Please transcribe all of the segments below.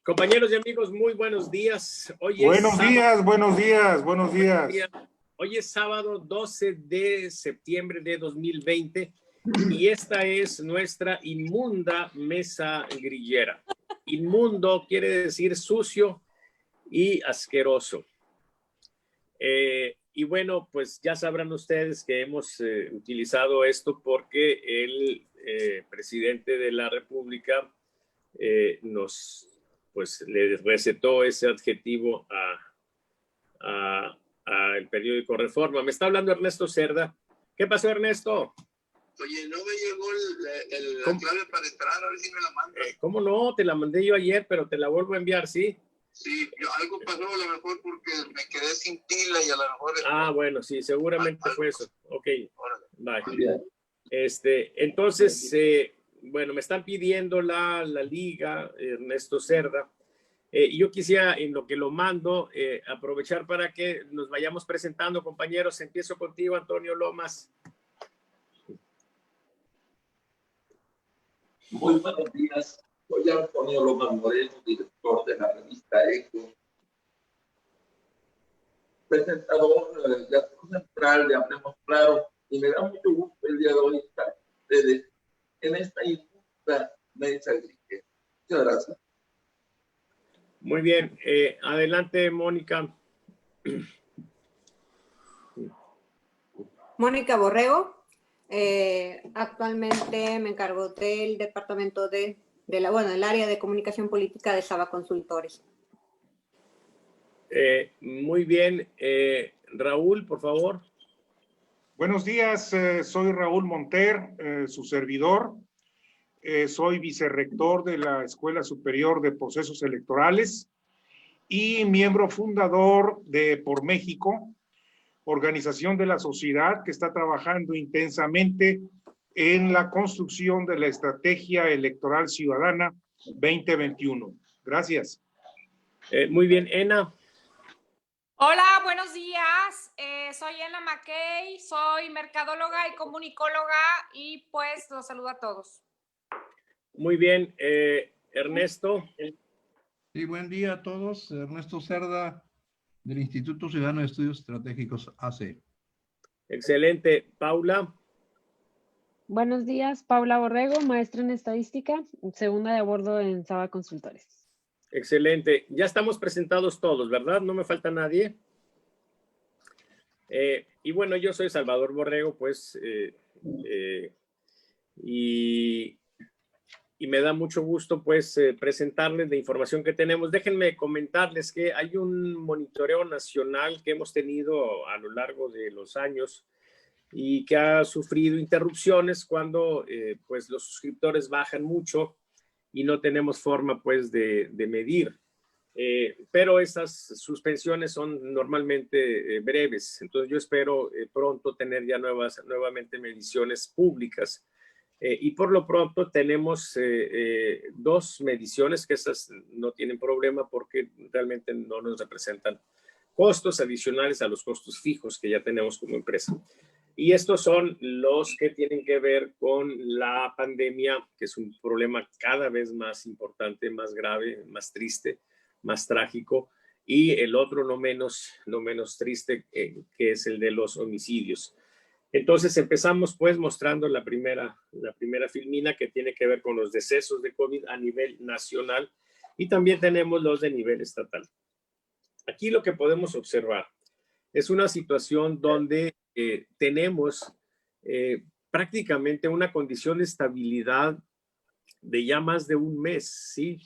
Compañeros y amigos, muy buenos días. Buenos días, buenos días, buenos días. Hoy es sábado 12 de septiembre de 2020 y esta es nuestra inmunda mesa grillera. Inmundo quiere decir sucio y asqueroso. Y bueno, pues ya sabrán ustedes que hemos utilizado esto porque el presidente de la República pues le recetó ese adjetivo al periódico Reforma. Me está hablando Ernesto Cerda. ¿Qué pasó, Ernesto? Oye, no me llegó la clave para entrar, a ver si me la mandas. ¿Cómo no? Te la mandé yo ayer, pero te la vuelvo a enviar, ¿sí? Sí, algo pasó a lo mejor porque me quedé sin pila y a lo mejor... Ah, bueno, sí, seguramente fue eso. Ok, bye. Entonces, bueno, me están pidiendo la liga, Ernesto Cerda. Yo quisiera, en lo que lo mando, aprovechar para que nos vayamos presentando, compañeros. Empiezo contigo, Antonio Lomas. Muy buenos días. Soy Antonio Lomas Moreno, director de la revista ECO, presentador de la central de Hablemos Claro, y me da mucho gusto el día de hoy estar con ustedes en esta injusta mesa grillera. Muchas gracias. Muy bien. Adelante, Mónica. Mónica Borrego. Actualmente me encargo del departamento del área de comunicación política de Saba Consultores. Muy bien. Raúl, por favor. Buenos días, soy Raúl Monter, su servidor. Soy vicerrector de la Escuela Superior de Procesos Electorales y miembro fundador de Por México, organización de la sociedad que está trabajando intensamente en la construcción de la Estrategia Electoral Ciudadana 2021. Gracias. Muy bien, Ena. Hola, buenos días. Soy Ena Mackey, soy mercadóloga y comunicóloga y pues los saludo a todos. Muy bien, Ernesto. Sí, buen día a todos. Ernesto Cerda, del Instituto Ciudadano de Estudios Estratégicos, AC. Excelente. Paula. Buenos días, Paula Borrego, maestra en estadística, segunda de a bordo en Saba Consultores. Excelente. Ya estamos presentados todos, ¿verdad? No me falta nadie. Y bueno, yo soy Salvador Borrego, pues, y me da mucho gusto, pues, presentarles la información que tenemos. Déjenme comentarles que hay un monitoreo nacional que hemos tenido a lo largo de los años y que ha sufrido interrupciones cuando, pues, los suscriptores bajan mucho y no tenemos forma, pues, de medir. Pero esas suspensiones son normalmente breves, entonces yo espero pronto tener ya nuevamente mediciones públicas. Y por lo pronto tenemos dos mediciones que esas no tienen problema porque realmente no nos representan costos adicionales a los costos fijos que ya tenemos como empresa. Y estos son los que tienen que ver con la pandemia, que es un problema cada vez más importante, más grave, más triste, más trágico, y el otro no menos triste, que es el de los homicidios. Entonces empezamos pues mostrando la primera filmina que tiene que ver con los decesos de COVID a nivel nacional y también tenemos los de nivel estatal. Aquí lo que podemos observar es una situación donde tenemos prácticamente una condición de estabilidad de ya más de un mes, ¿sí?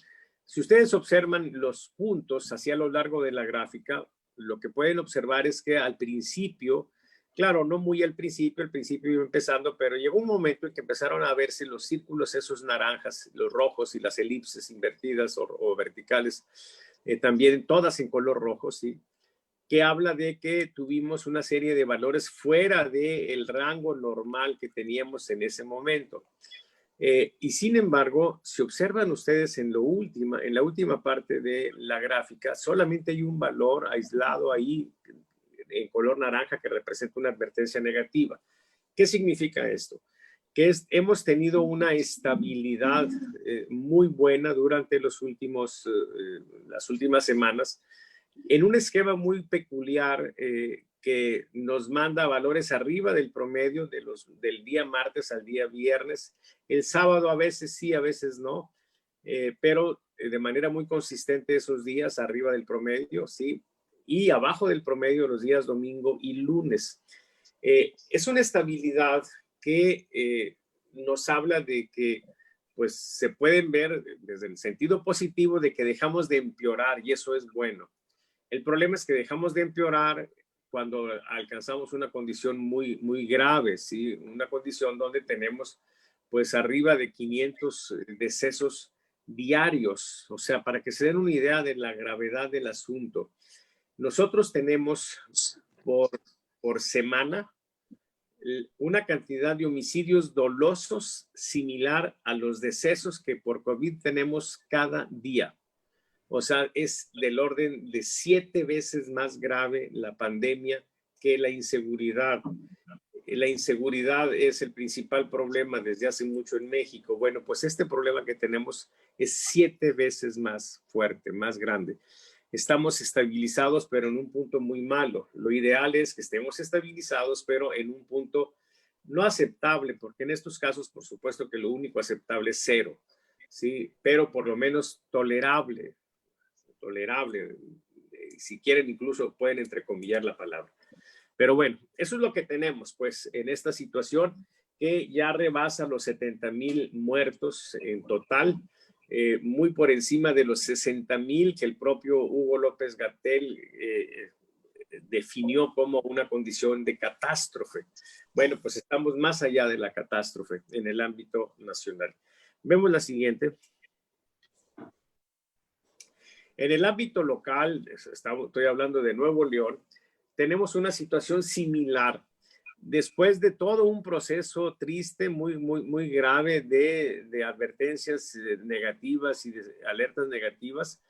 Si ustedes observan los puntos hacia lo largo de la gráfica, lo que pueden observar es que al principio, claro, no muy al principio iba empezando, pero llegó un momento en que empezaron a verse los círculos esos naranjas, los rojos y las elipses invertidas o verticales, también todas en color rojo, ¿sí? Que habla de que tuvimos una serie de valores fuera del rango normal que teníamos en ese momento. Y sin embargo, si observan ustedes en la última parte de la gráfica, solamente hay un valor aislado ahí en color naranja que representa una advertencia negativa. ¿Qué significa esto? que hemos tenido una estabilidad muy buena durante las últimas semanas, en un esquema muy peculiar que nos manda valores arriba del promedio del día martes al día viernes. El sábado a veces sí, a veces no, pero de manera muy consistente esos días arriba del promedio, sí, y abajo del promedio los días domingo y lunes. Es una estabilidad que nos habla de que pues se pueden ver desde el sentido positivo de que dejamos de empeorar y eso es bueno. El problema es que dejamos de empeorar cuando alcanzamos una condición muy, muy grave, ¿sí? Una condición donde tenemos pues arriba de 500 decesos diarios. O sea, para que se den una idea de la gravedad del asunto, nosotros tenemos por semana una cantidad de homicidios dolosos similar a los decesos que por COVID tenemos cada día. O sea, es del orden de 7 veces más grave la pandemia que la inseguridad. La inseguridad es el principal problema desde hace mucho en México. Bueno, pues este problema que tenemos es 7 veces más fuerte, más grande. Estamos estabilizados, pero en un punto muy malo. Lo ideal es que estemos estabilizados, pero en un punto no aceptable, porque en estos casos, por supuesto que lo único aceptable es 0, ¿sí? Pero por lo menos tolerable. Si quieren, incluso pueden entrecomillar la palabra. Pero bueno, eso es lo que tenemos, pues, en esta situación que ya rebasa los 70,000 muertos en total. Muy por encima de los 60,000 que el propio Hugo López-Gatell definió como una condición de catástrofe. Bueno, pues estamos más allá de la catástrofe en el ámbito nacional. Vemos la siguiente. En el ámbito local, estoy hablando de Nuevo León, tenemos una situación similar. Después de todo un proceso triste, muy, muy, muy grave de advertencias negativas y de alertas negativas,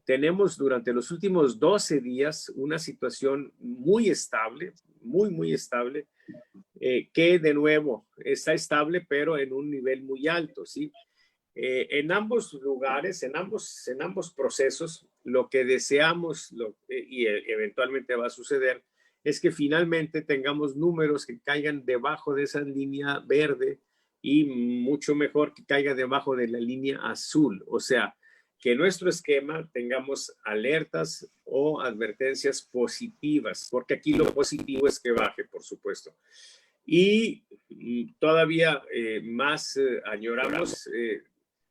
tenemos durante los últimos 12 días una situación muy estable, muy, muy estable, que de nuevo está estable, pero en un nivel muy alto, ¿sí? En ambos lugares, en ambos procesos, lo que deseamos y eventualmente va a suceder es que finalmente tengamos números que caigan debajo de esa línea verde y mucho mejor que caiga debajo de la línea azul. O sea, que en nuestro esquema tengamos alertas o advertencias positivas, porque aquí lo positivo es que baje, por supuesto. Y todavía más añoramos,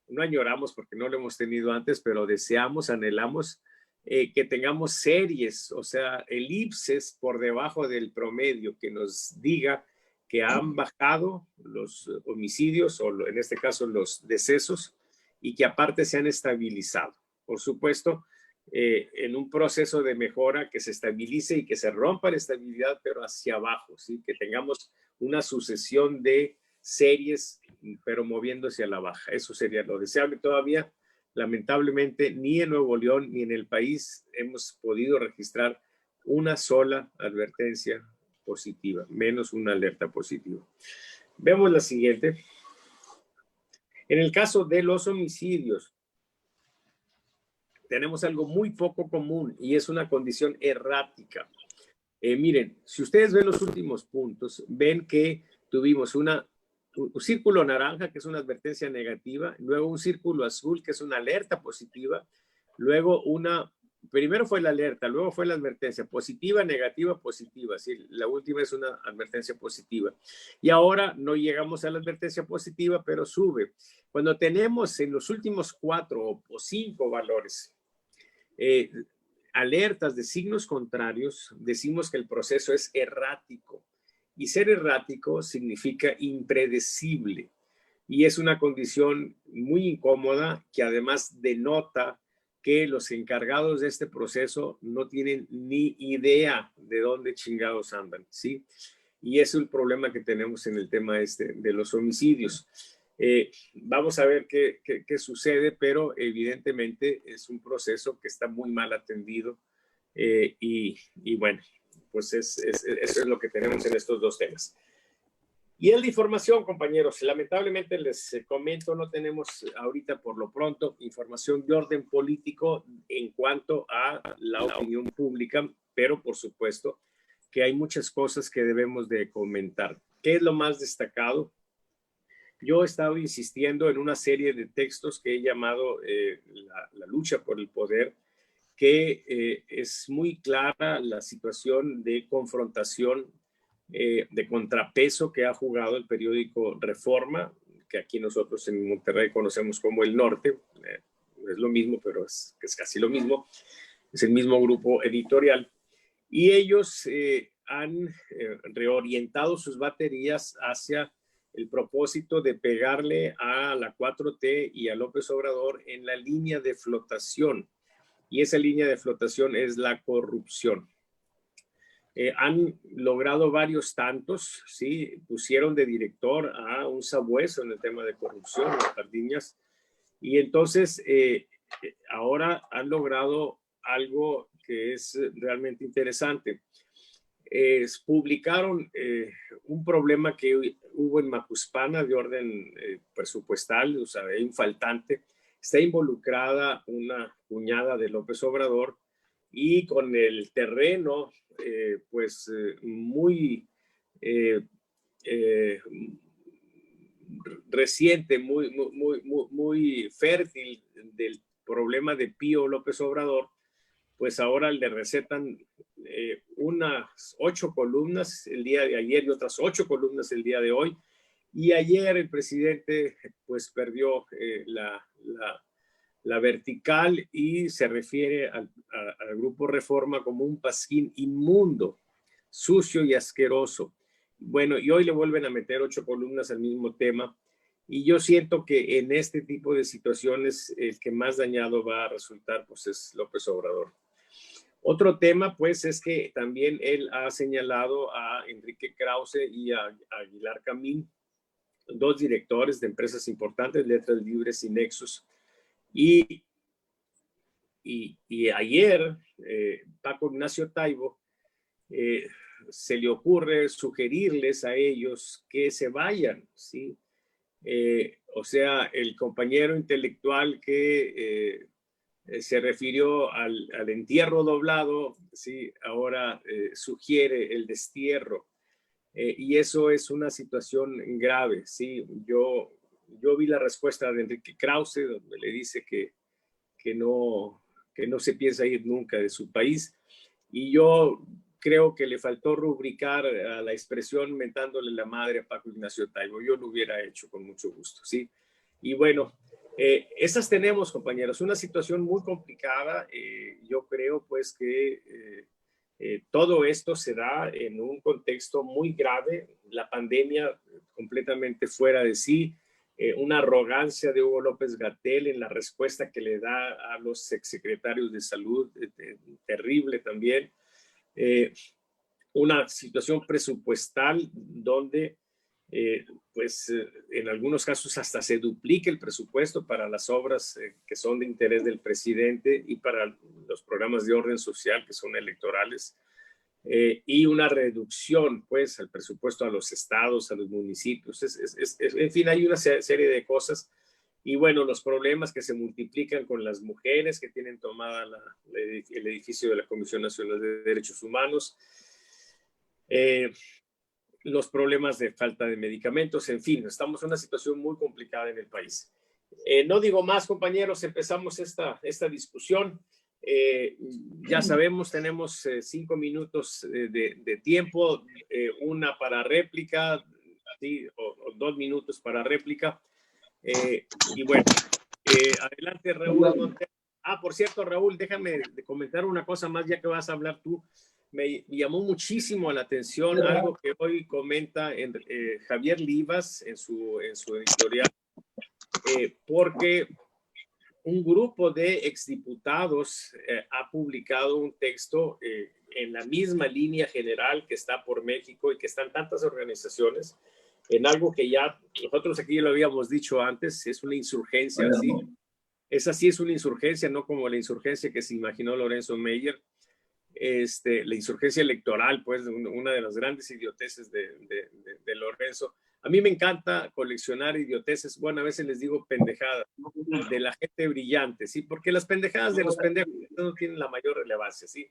no añoramos porque no lo hemos tenido antes, pero deseamos, anhelamos que tengamos series, o sea, elipses por debajo del promedio que nos diga que han bajado los homicidios o en este caso los decesos y que aparte se han estabilizado. Por supuesto, en un proceso de mejora que se estabilice y que se rompa la estabilidad, pero hacia abajo, ¿sí? Que tengamos una sucesión de series, pero moviéndose a la baja. Eso sería lo deseable. Todavía, lamentablemente, ni en Nuevo León ni en el país hemos podido registrar una sola advertencia positiva, menos una alerta positiva. Vemos la siguiente. En el caso de los homicidios, tenemos algo muy poco común y es una condición errática. Miren, si ustedes ven los últimos puntos, ven que tuvimos un círculo naranja, que es una advertencia negativa, luego un círculo azul, que es una alerta positiva, luego primero fue la alerta, luego fue la advertencia positiva, negativa, positiva, ¿sí? La última es una advertencia positiva. Y ahora no llegamos a la advertencia positiva, pero sube. Cuando tenemos en los últimos 4 o 5 valores alertas de signos contrarios, decimos que el proceso es errático. Y ser errático significa impredecible. Y es una condición muy incómoda que además denota que los encargados de este proceso no tienen ni idea de dónde chingados andan, ¿sí? Y es el problema que tenemos en el tema de los homicidios. Vamos a ver qué sucede, pero evidentemente es un proceso que está muy mal atendido y bueno, pues eso es lo que tenemos en estos dos temas. Y el de información, compañeros, lamentablemente les comento, no tenemos ahorita por lo pronto información de orden político en cuanto a la opinión pública, pero por supuesto que hay muchas cosas que debemos de comentar. ¿Qué es lo más destacado? Yo he estado insistiendo en una serie de textos que he llamado la lucha por el poder, que es muy clara la situación de confrontación, de contrapeso que ha jugado el periódico Reforma, que aquí nosotros en Monterrey conocemos como El Norte. Es lo mismo, pero es casi lo mismo. Es el mismo grupo editorial. Y ellos han reorientado sus baterías hacia el propósito de pegarle a la 4T y a López Obrador en la línea de flotación. Y esa línea de flotación es la corrupción. Han logrado varios tantos, ¿sí? Pusieron de director a un sabueso en el tema de corrupción, las Pardiñas, y entonces ahora han logrado algo que es realmente interesante. Publicaron un problema que hubo en Macuspana de orden presupuestal, o sea, hay un faltante. Está involucrada una cuñada de López Obrador y con el terreno muy reciente, muy fértil del problema de Pío López Obrador, pues ahora le recetan unas 8 columnas el día de ayer y otras 8 columnas el día de hoy. Y ayer el presidente pues perdió la vertical y se refiere al Grupo Reforma como un pasquín inmundo, sucio y asqueroso. Bueno, y hoy le vuelven a meter 8 columnas al mismo tema. Y yo siento que en este tipo de situaciones el que más dañado va a resultar pues es López Obrador. Otro tema pues es que también él ha señalado a Enrique Krause y a Aguilar Camín, 2 directores de empresas importantes, Letras Libres y Nexus. Y ayer Paco Ignacio Taibo se le ocurre sugerirles a ellos que se vayan, ¿sí? O sea, el compañero intelectual que se refirió al entierro doblado, ¿sí? Ahora sugiere el destierro. Y eso es una situación grave, ¿sí? Yo vi la respuesta de Enrique Krause, donde le dice que no se piensa ir nunca de su país. Y yo creo que le faltó rubricar a la expresión mentándole la madre a Paco Ignacio Taibo. Yo lo hubiera hecho con mucho gusto, ¿sí? Y bueno, esas tenemos, compañeros, una situación muy complicada. Yo creo pues que todo esto se da en un contexto muy grave, la pandemia completamente fuera de sí, una arrogancia de Hugo López-Gatell en la respuesta que le da a los exsecretarios de salud, terrible también, una situación presupuestal donde en algunos casos hasta se duplica el presupuesto para las obras que son de interés del presidente y para los programas de orden social que son electorales, y una reducción pues al presupuesto a los estados, a los municipios, en fin, hay una serie de cosas. Y bueno, los problemas que se multiplican con las mujeres que tienen tomada el edificio de la Comisión Nacional de Derechos Humanos, los problemas de falta de medicamentos, en fin, estamos en una situación muy complicada en el país. No digo más, compañeros, empezamos esta discusión. Ya sabemos, tenemos 5 minutos de tiempo, una para réplica, ¿sí? o 2 minutos para réplica. Y bueno, adelante Raúl Montero. Por cierto, Raúl, déjame comentar una cosa más ya que vas a hablar tú. Me llamó muchísimo la atención algo que hoy comenta Javier Livas en su editorial, porque un grupo de exdiputados ha publicado un texto en la misma línea general que está por México y que están tantas organizaciones, en algo que ya nosotros aquí lo habíamos dicho antes, es una insurgencia así. Esa sí es una insurgencia, no como la insurgencia que se imaginó Lorenzo Meyer, la insurgencia electoral, pues una de las grandes idioteces de Lorenzo. A mí me encanta coleccionar idioteces, bueno, a veces les digo pendejadas, de la gente brillante, ¿sí? Porque las pendejadas de los pendejos no tienen la mayor relevancia, ¿sí?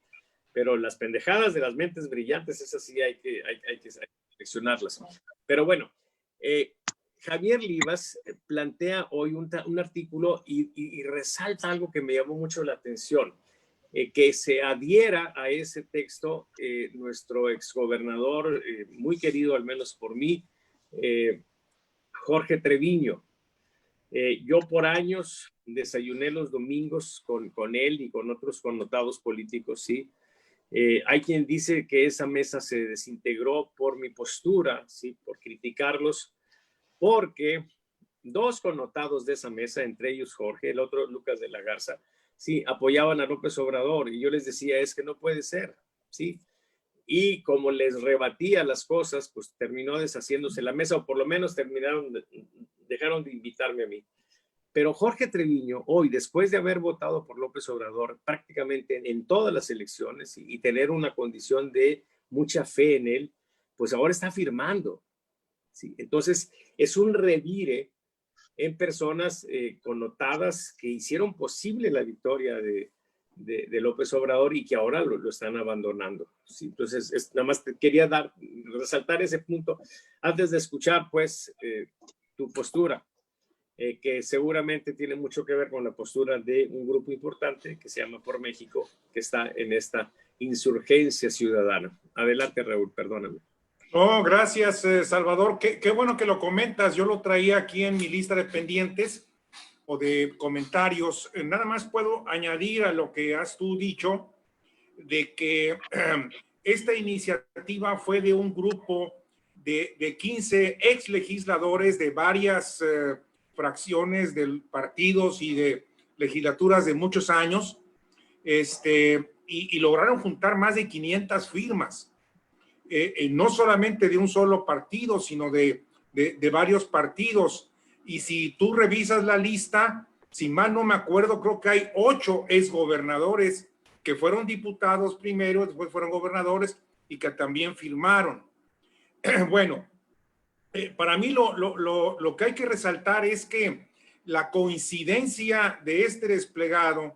Pero las pendejadas de las mentes brillantes, esas sí hay que coleccionarlas. Pero bueno, Javier Livas plantea hoy un artículo y resalta algo que me llamó mucho la atención, que se adhiera a ese texto nuestro exgobernador, muy querido al menos por mí, Jorge Treviño. Yo por años desayuné los domingos con él y con otros connotados políticos, ¿sí? Hay quien dice que esa mesa se desintegró por mi postura, ¿sí? Por criticarlos, porque dos connotados de esa mesa, entre ellos Jorge, el otro Lucas de la Garza, sí, apoyaban a López Obrador y yo les decía, es que no puede ser, ¿sí? Y como les rebatía las cosas, pues terminó deshaciéndose la mesa, o por lo menos dejaron de invitarme a mí. Pero Jorge Treviño, hoy, después de haber votado por López Obrador prácticamente en todas las elecciones y tener una condición de mucha fe en él, pues ahora está firmando, ¿sí? Entonces, es un revire en personas connotadas que hicieron posible la victoria de López Obrador y que ahora lo están abandonando, ¿sí? Entonces, nada más quería resaltar ese punto antes de escuchar, pues, tu postura, que seguramente tiene mucho que ver con la postura de un grupo importante que se llama Por México, que está en esta insurgencia ciudadana. Adelante, Raúl, perdóname. No, gracias, Salvador. Qué bueno que lo comentas. Yo lo traía aquí en mi lista de pendientes o de comentarios. Nada más puedo añadir a lo que has tú dicho, de que esta iniciativa fue de un grupo de 15 ex legisladores de varias fracciones de partidos y de legislaturas de muchos años, y lograron juntar más de 500 firmas. No solamente de un solo partido, sino de varios partidos. Y si tú revisas la lista, si mal no me acuerdo, creo que hay 8 exgobernadores que fueron diputados primero, después fueron gobernadores y que también firmaron. Bueno, para mí lo que hay que resaltar es que la coincidencia de este desplegado,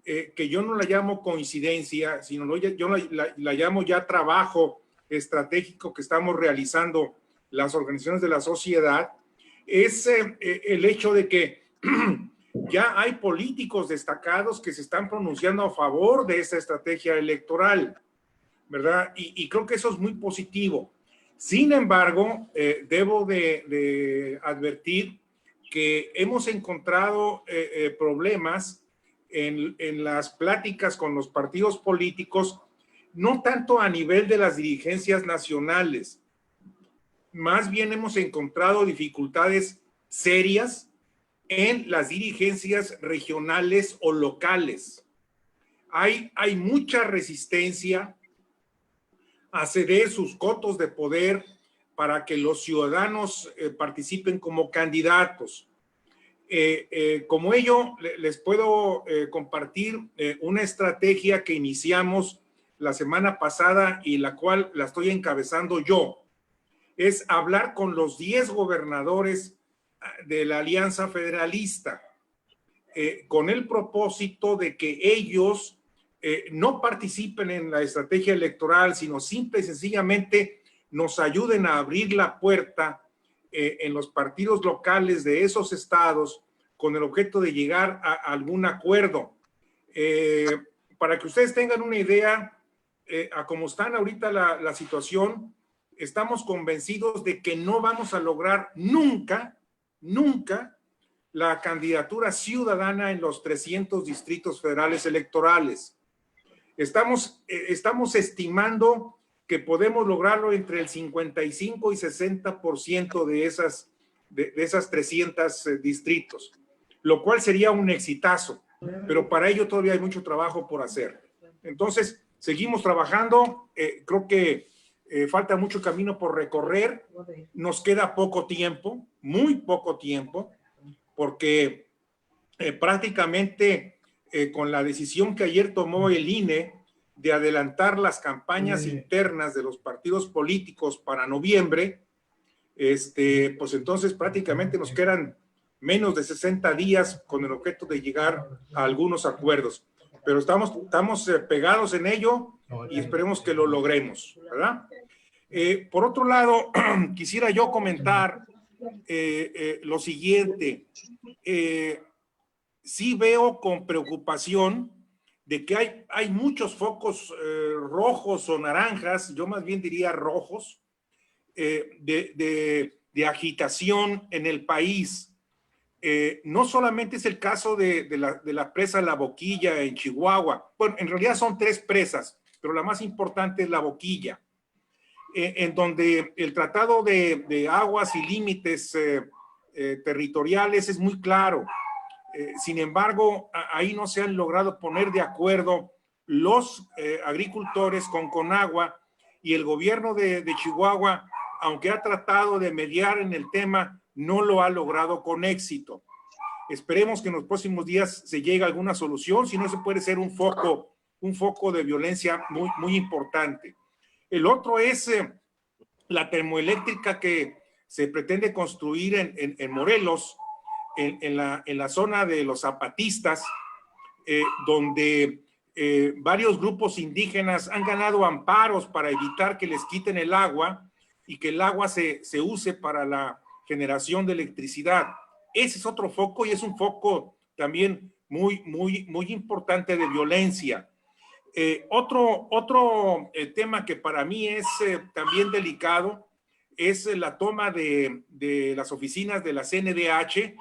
que yo no la llamo coincidencia, sino yo la llamo ya trabajo estratégico que estamos realizando las organizaciones de la sociedad, es el hecho de que ya hay políticos destacados que se están pronunciando a favor de esta estrategia electoral, ¿verdad? Y creo que eso es muy positivo. Sin embargo, debo de advertir que hemos encontrado problemas en las pláticas con los partidos políticos, no tanto a nivel de las dirigencias nacionales, más bien hemos encontrado dificultades serias en las dirigencias regionales o locales. Hay mucha resistencia a ceder sus cotos de poder para que los ciudadanos participen como candidatos. Como ello, les puedo compartir una estrategia que iniciamos la semana pasada y la cual la estoy encabezando yo. Es hablar con los 10 gobernadores de la Alianza Federalista, con el propósito de que ellos no participen en la estrategia electoral, sino simple y sencillamente nos ayuden a abrir la puerta en los partidos locales de esos estados con el objeto de llegar a algún acuerdo. Para que ustedes tengan una idea, a cómo están ahorita la situación, estamos convencidos de que no vamos a lograr nunca la candidatura ciudadana en los 300 distritos federales electorales. Estamos estimando que podemos lograrlo entre el 55 y 60% de esas 300 distritos, lo cual sería un exitazo, pero para ello todavía hay mucho trabajo por hacer. Entonces, seguimos trabajando, creo que falta mucho camino por recorrer, nos queda poco tiempo, muy poco tiempo, porque prácticamente con la decisión que ayer tomó el INE de adelantar las campañas internas de los partidos políticos para noviembre, pues entonces prácticamente nos quedan menos de 60 días con el objeto de llegar a algunos acuerdos. Pero estamos pegados en ello y esperemos que lo logremos, ¿verdad? Por otro lado, quisiera yo comentar lo siguiente. Sí veo con preocupación de que hay muchos focos rojos o naranjas, yo más bien diría rojos, de agitación en el país. No solamente es el caso de la presa La Boquilla en Chihuahua. Bueno, en realidad son 3 presas, pero la más importante es La Boquilla, en donde el Tratado de Aguas y Límites Territoriales es muy claro. Sin embargo, ahí no se han logrado poner de acuerdo los agricultores con Conagua, y el gobierno de Chihuahua, aunque ha tratado de mediar en el tema, no lo ha logrado con éxito. Esperemos que en los próximos días se llegue a alguna solución, si no se puede ser un foco de violencia muy, muy importante. El otro es la termoeléctrica que se pretende construir en Morelos, en la zona de los zapatistas, donde varios grupos indígenas han ganado amparos para evitar que les quiten el agua y que el agua se use para la generación de electricidad. Ese es otro foco y es un foco también muy, muy, muy importante de violencia. Otro tema que para mí es también delicado es la toma de las oficinas de la CNDH,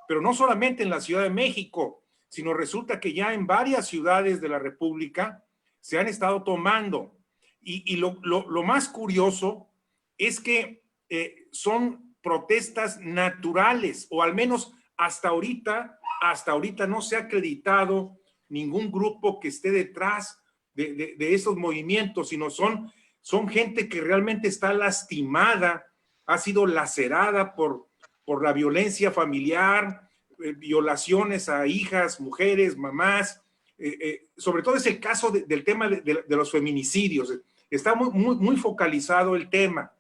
pero no solamente en la Ciudad de México, sino resulta que ya en varias ciudades de la República se han estado tomando. Y lo más curioso es que son protestas naturales, o al menos hasta ahorita no se ha acreditado ningún grupo que esté detrás de esos movimientos, sino son gente que realmente está lastimada, ha sido lacerada por la violencia familiar, violaciones a hijas, mujeres, mamás. Sobre todo es el caso del tema de los feminicidios. Está muy focalizado el tema.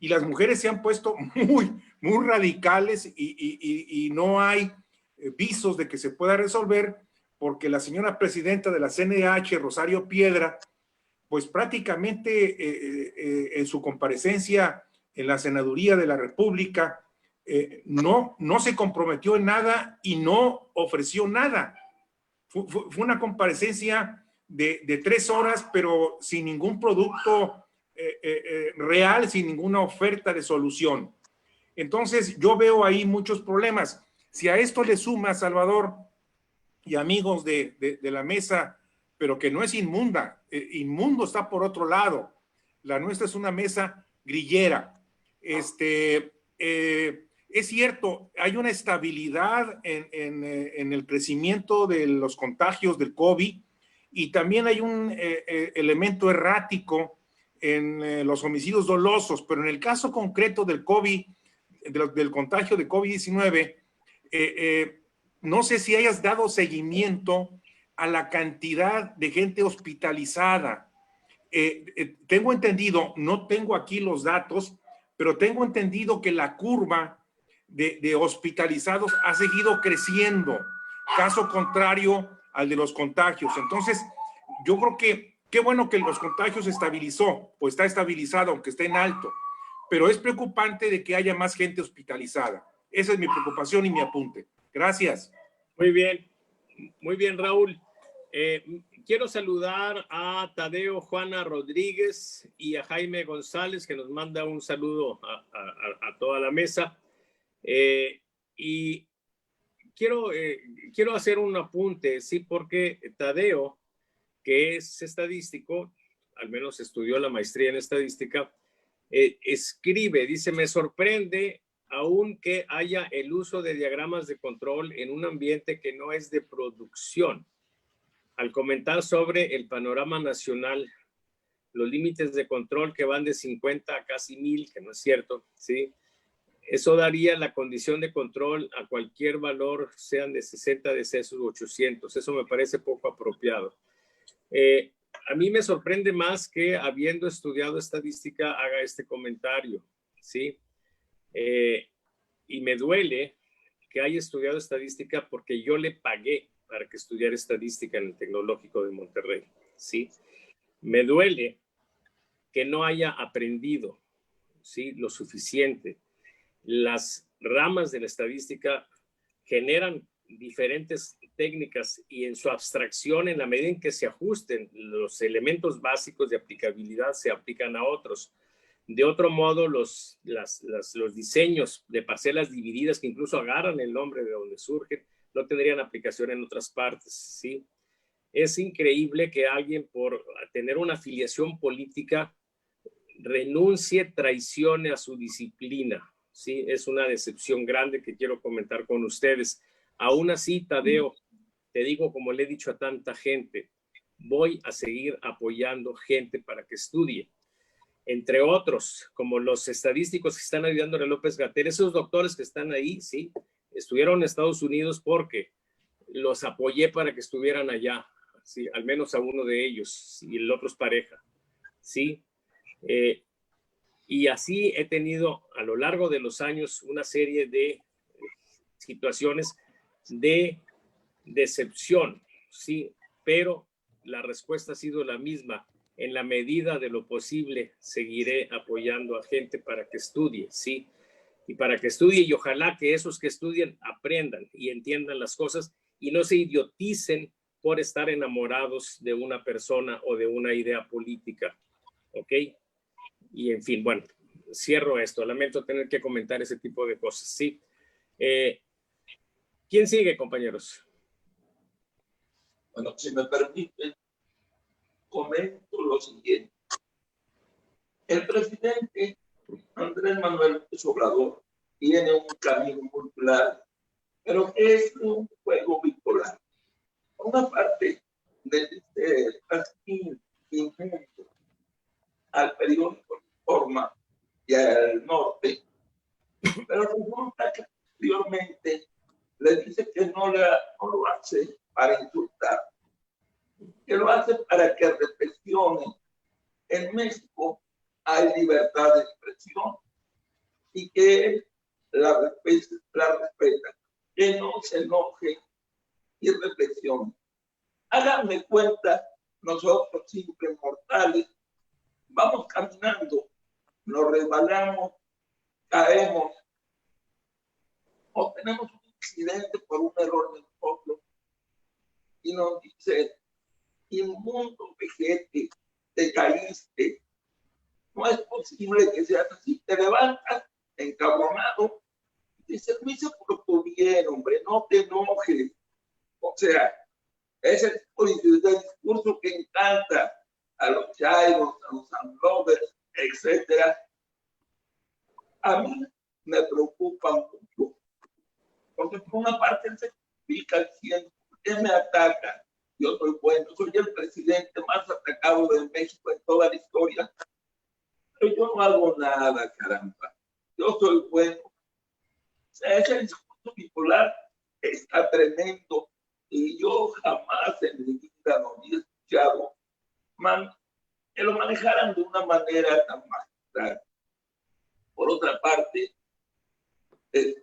Y las mujeres se han puesto muy radicales y no hay visos de que se pueda resolver, porque la señora presidenta de la CNDH, Rosario Piedra, pues prácticamente en su comparecencia en la Senaduría de la República, no se comprometió en nada y no ofreció nada. Fue una comparecencia de 3 horas, pero sin ningún producto real, sin ninguna oferta de solución. Entonces yo veo ahí muchos problemas. Si a esto le suma, Salvador y amigos de la mesa, pero que no es inmunda, inmundo está por otro lado. La nuestra es una mesa grillera. Es cierto, hay una estabilidad en el crecimiento de los contagios del COVID, y también hay un elemento errático en los homicidios dolosos, pero en el caso concreto del COVID, del contagio de COVID-19, no sé si hayas dado seguimiento a la cantidad de gente hospitalizada. Tengo entendido, no tengo aquí los datos, pero tengo entendido que la curva de hospitalizados ha seguido creciendo, caso contrario al de los contagios. Entonces, yo creo que qué bueno que los contagios se estabilizó, o está estabilizado, aunque esté en alto, pero es preocupante de que haya más gente hospitalizada. Esa es mi preocupación y mi apunte. Gracias. Muy bien, Raúl. Quiero saludar a Tadeo Juana Rodríguez y a Jaime González, que nos manda un saludo a toda la mesa. Y quiero hacer un apunte, sí, porque Tadeo, que es estadístico, al menos estudió la maestría en estadística, escribe, dice: me sorprende aún que haya el uso de diagramas de control en un ambiente que no es de producción. Al comentar sobre el panorama nacional, los límites de control que van de 50 a casi 1000, que no es cierto, ¿sí? Eso daría la condición de control a cualquier valor, sean de 60 decesos u 800. Eso me parece poco apropiado. A mí me sorprende más que, habiendo estudiado estadística, haga este comentario, ¿sí? Y me duele que haya estudiado estadística porque yo le pagué para que estudiara estadística en el Tecnológico de Monterrey, ¿sí? Me duele que no haya aprendido, ¿sí?, lo suficiente. Las ramas de la estadística generan diferentes técnicas y en su abstracción, en la medida en que se ajusten los elementos básicos de aplicabilidad, se aplican a otros. De otro modo, los diseños de parcelas divididas que incluso agarran el nombre de donde surgen, no tendrían aplicación en otras partes, ¿sí? Es increíble que alguien por tener una afiliación política renuncie, traicione a su disciplina, ¿sí? Es una decepción grande que quiero comentar con ustedes. Aún así, Tadeo, te digo, como le he dicho a tanta gente, voy a seguir apoyando gente para que estudie. Entre otros, como los estadísticos que están ayudándole a López-Gatell, esos doctores que están ahí, sí, estuvieron en Estados Unidos porque los apoyé para que estuvieran allá, sí, al menos a uno de ellos, y el otro es pareja, sí. Y así he tenido a lo largo de los años una serie de situaciones de decepción, sí, pero la respuesta ha sido la misma. En la medida de lo posible, seguiré apoyando a gente para que estudie, ¿sí? Y para que estudie, y ojalá que esos que estudien aprendan y entiendan las cosas y no se idioticen por estar enamorados de una persona o de una idea política, ¿ok? Y en fin, bueno, cierro esto. Lamento tener que comentar ese tipo de cosas, ¿sí? ¿Quién sigue, compañeros? Bueno, si me permiten, comento lo siguiente. El presidente Andrés Manuel López Obrador tiene un camino muy claro, pero es un juego bipolar. Por una parte, desde Castillo y al periódico Reforma y al norte, pero resulta que posteriormente le dice que no lo hace para insultar, que lo hace para que reflexione. En México hay libertad de expresión y que él la respeta, que no se enoje y reflexione. Háganme cuenta, nosotros simples mortales, vamos caminando, nos resbalamos, caemos, o tenemos un accidente por un error de nosotros y nos dice, inmundo vejete, te caíste. No es posible que seas así. Te levantas encabronado y dices, lo hice por tu bien, hombre, no te enojes. O sea, es el discurso que encanta a los chairos, a los amlovers, etcétera. A mí me preocupa mucho, porque por una parte él se explica diciendo, él me ataca, yo soy bueno, soy el presidente más atacado de México en toda la historia, pero yo no hago nada, caramba, yo soy bueno. O sea, ese discurso bipolar está tremendo y yo jamás en mi vida no había escuchado que lo manejaran de una manera tan magistral. Por otra parte,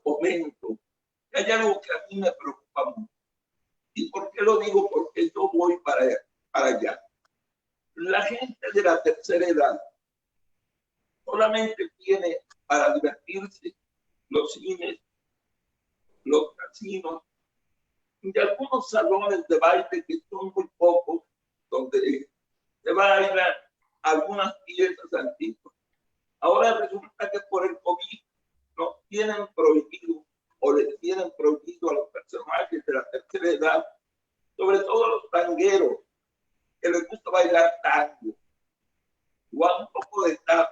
comento que hay algo que a mí me preocupa mucho. ¿Y por qué lo digo? Porque yo voy para allá. La gente de la tercera edad solamente tiene para divertirse los cines, los casinos y algunos salones de baile que son muy pocos, donde se bailan algunas piezas antiguas. Ahora resulta que por el COVID nos tienen prohibido o les tienen prohibido a los personajes de la tercera edad, sobre todo a los tangueros, que les gusta bailar tango, o a un poco de tap,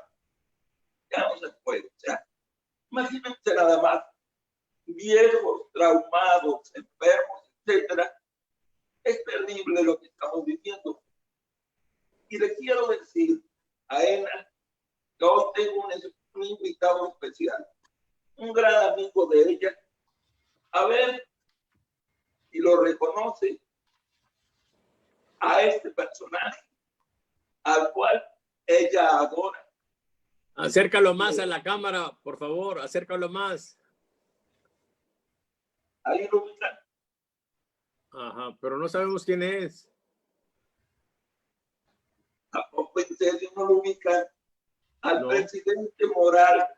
ya no se puede. O sea, imagínense nada más, viejos, traumados, enfermos, etcétera. Es terrible lo que estamos viviendo. Y le quiero decir a Ena que hoy tengo un invitado especial, un gran amigo de ella, a ver si lo reconoce, a este personaje al cual ella adora Acércalo más a la cámara, por favor, acércalo más. Ahí lo ubican. Ajá, pero no sabemos quién es. Tampoco en serio no lo ubican. Al No. presidente moral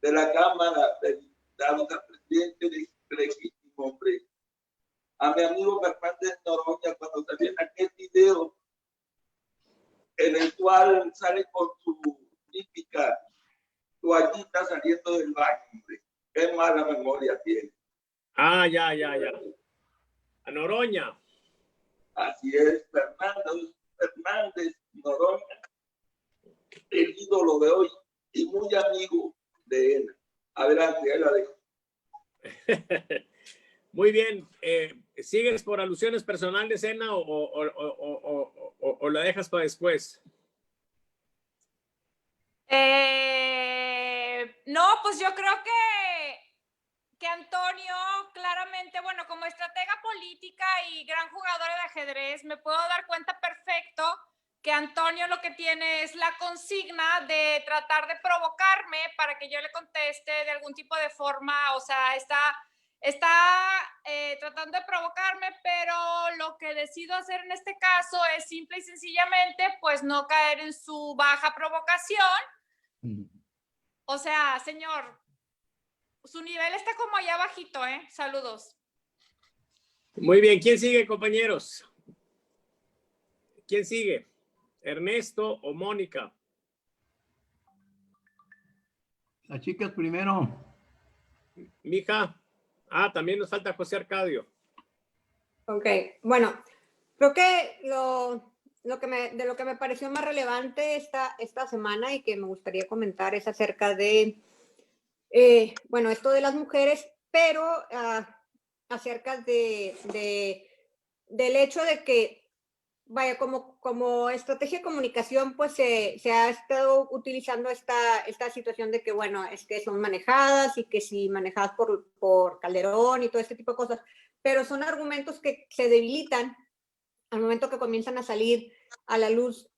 de la Cámara de Diputados, al presidente legítimo, hombre. A mi amigo Fernández Noroña, cuando salió en aquel video en el cual sale con su típica toallita saliendo del baño, hombre. Qué mala memoria tiene. Ah, ya. A Noroña. Así es, Fernández Noroña, el ídolo de hoy y muy amigo de él. Adelante, ahí la dejo. Muy bien. ¿Sigues por alusiones personales, Ena, o la dejas para después? No, pues yo creo que Antonio, claramente, bueno, como estratega política y gran jugador de ajedrez, me puedo dar cuenta perfecto que Antonio lo que tiene es la consigna de tratar de provocarme para que yo le conteste de algún tipo de forma, o sea, está tratando de provocarme, pero lo que decido hacer en este caso es simple y sencillamente, pues, no caer en su baja provocación. O sea, señor, su nivel está como allá bajito, ¿eh? Saludos. Muy bien. ¿Quién sigue, compañeros? ¿Quién sigue? ¿Ernesto o Mónica? Las chicas primero. Mija. Ah, también nos falta José Arcadio. Ok, bueno, creo que de lo que me pareció más relevante esta semana y que me gustaría comentar es acerca de, bueno, esto de las mujeres, pero acerca del hecho de que, vaya, como estrategia de comunicación, pues se ha estado utilizando esta situación de que, bueno, es que son manejadas y que si manejadas por Calderón y todo este tipo de cosas, pero son argumentos que se debilitan al momento que comienzan a salir a la luz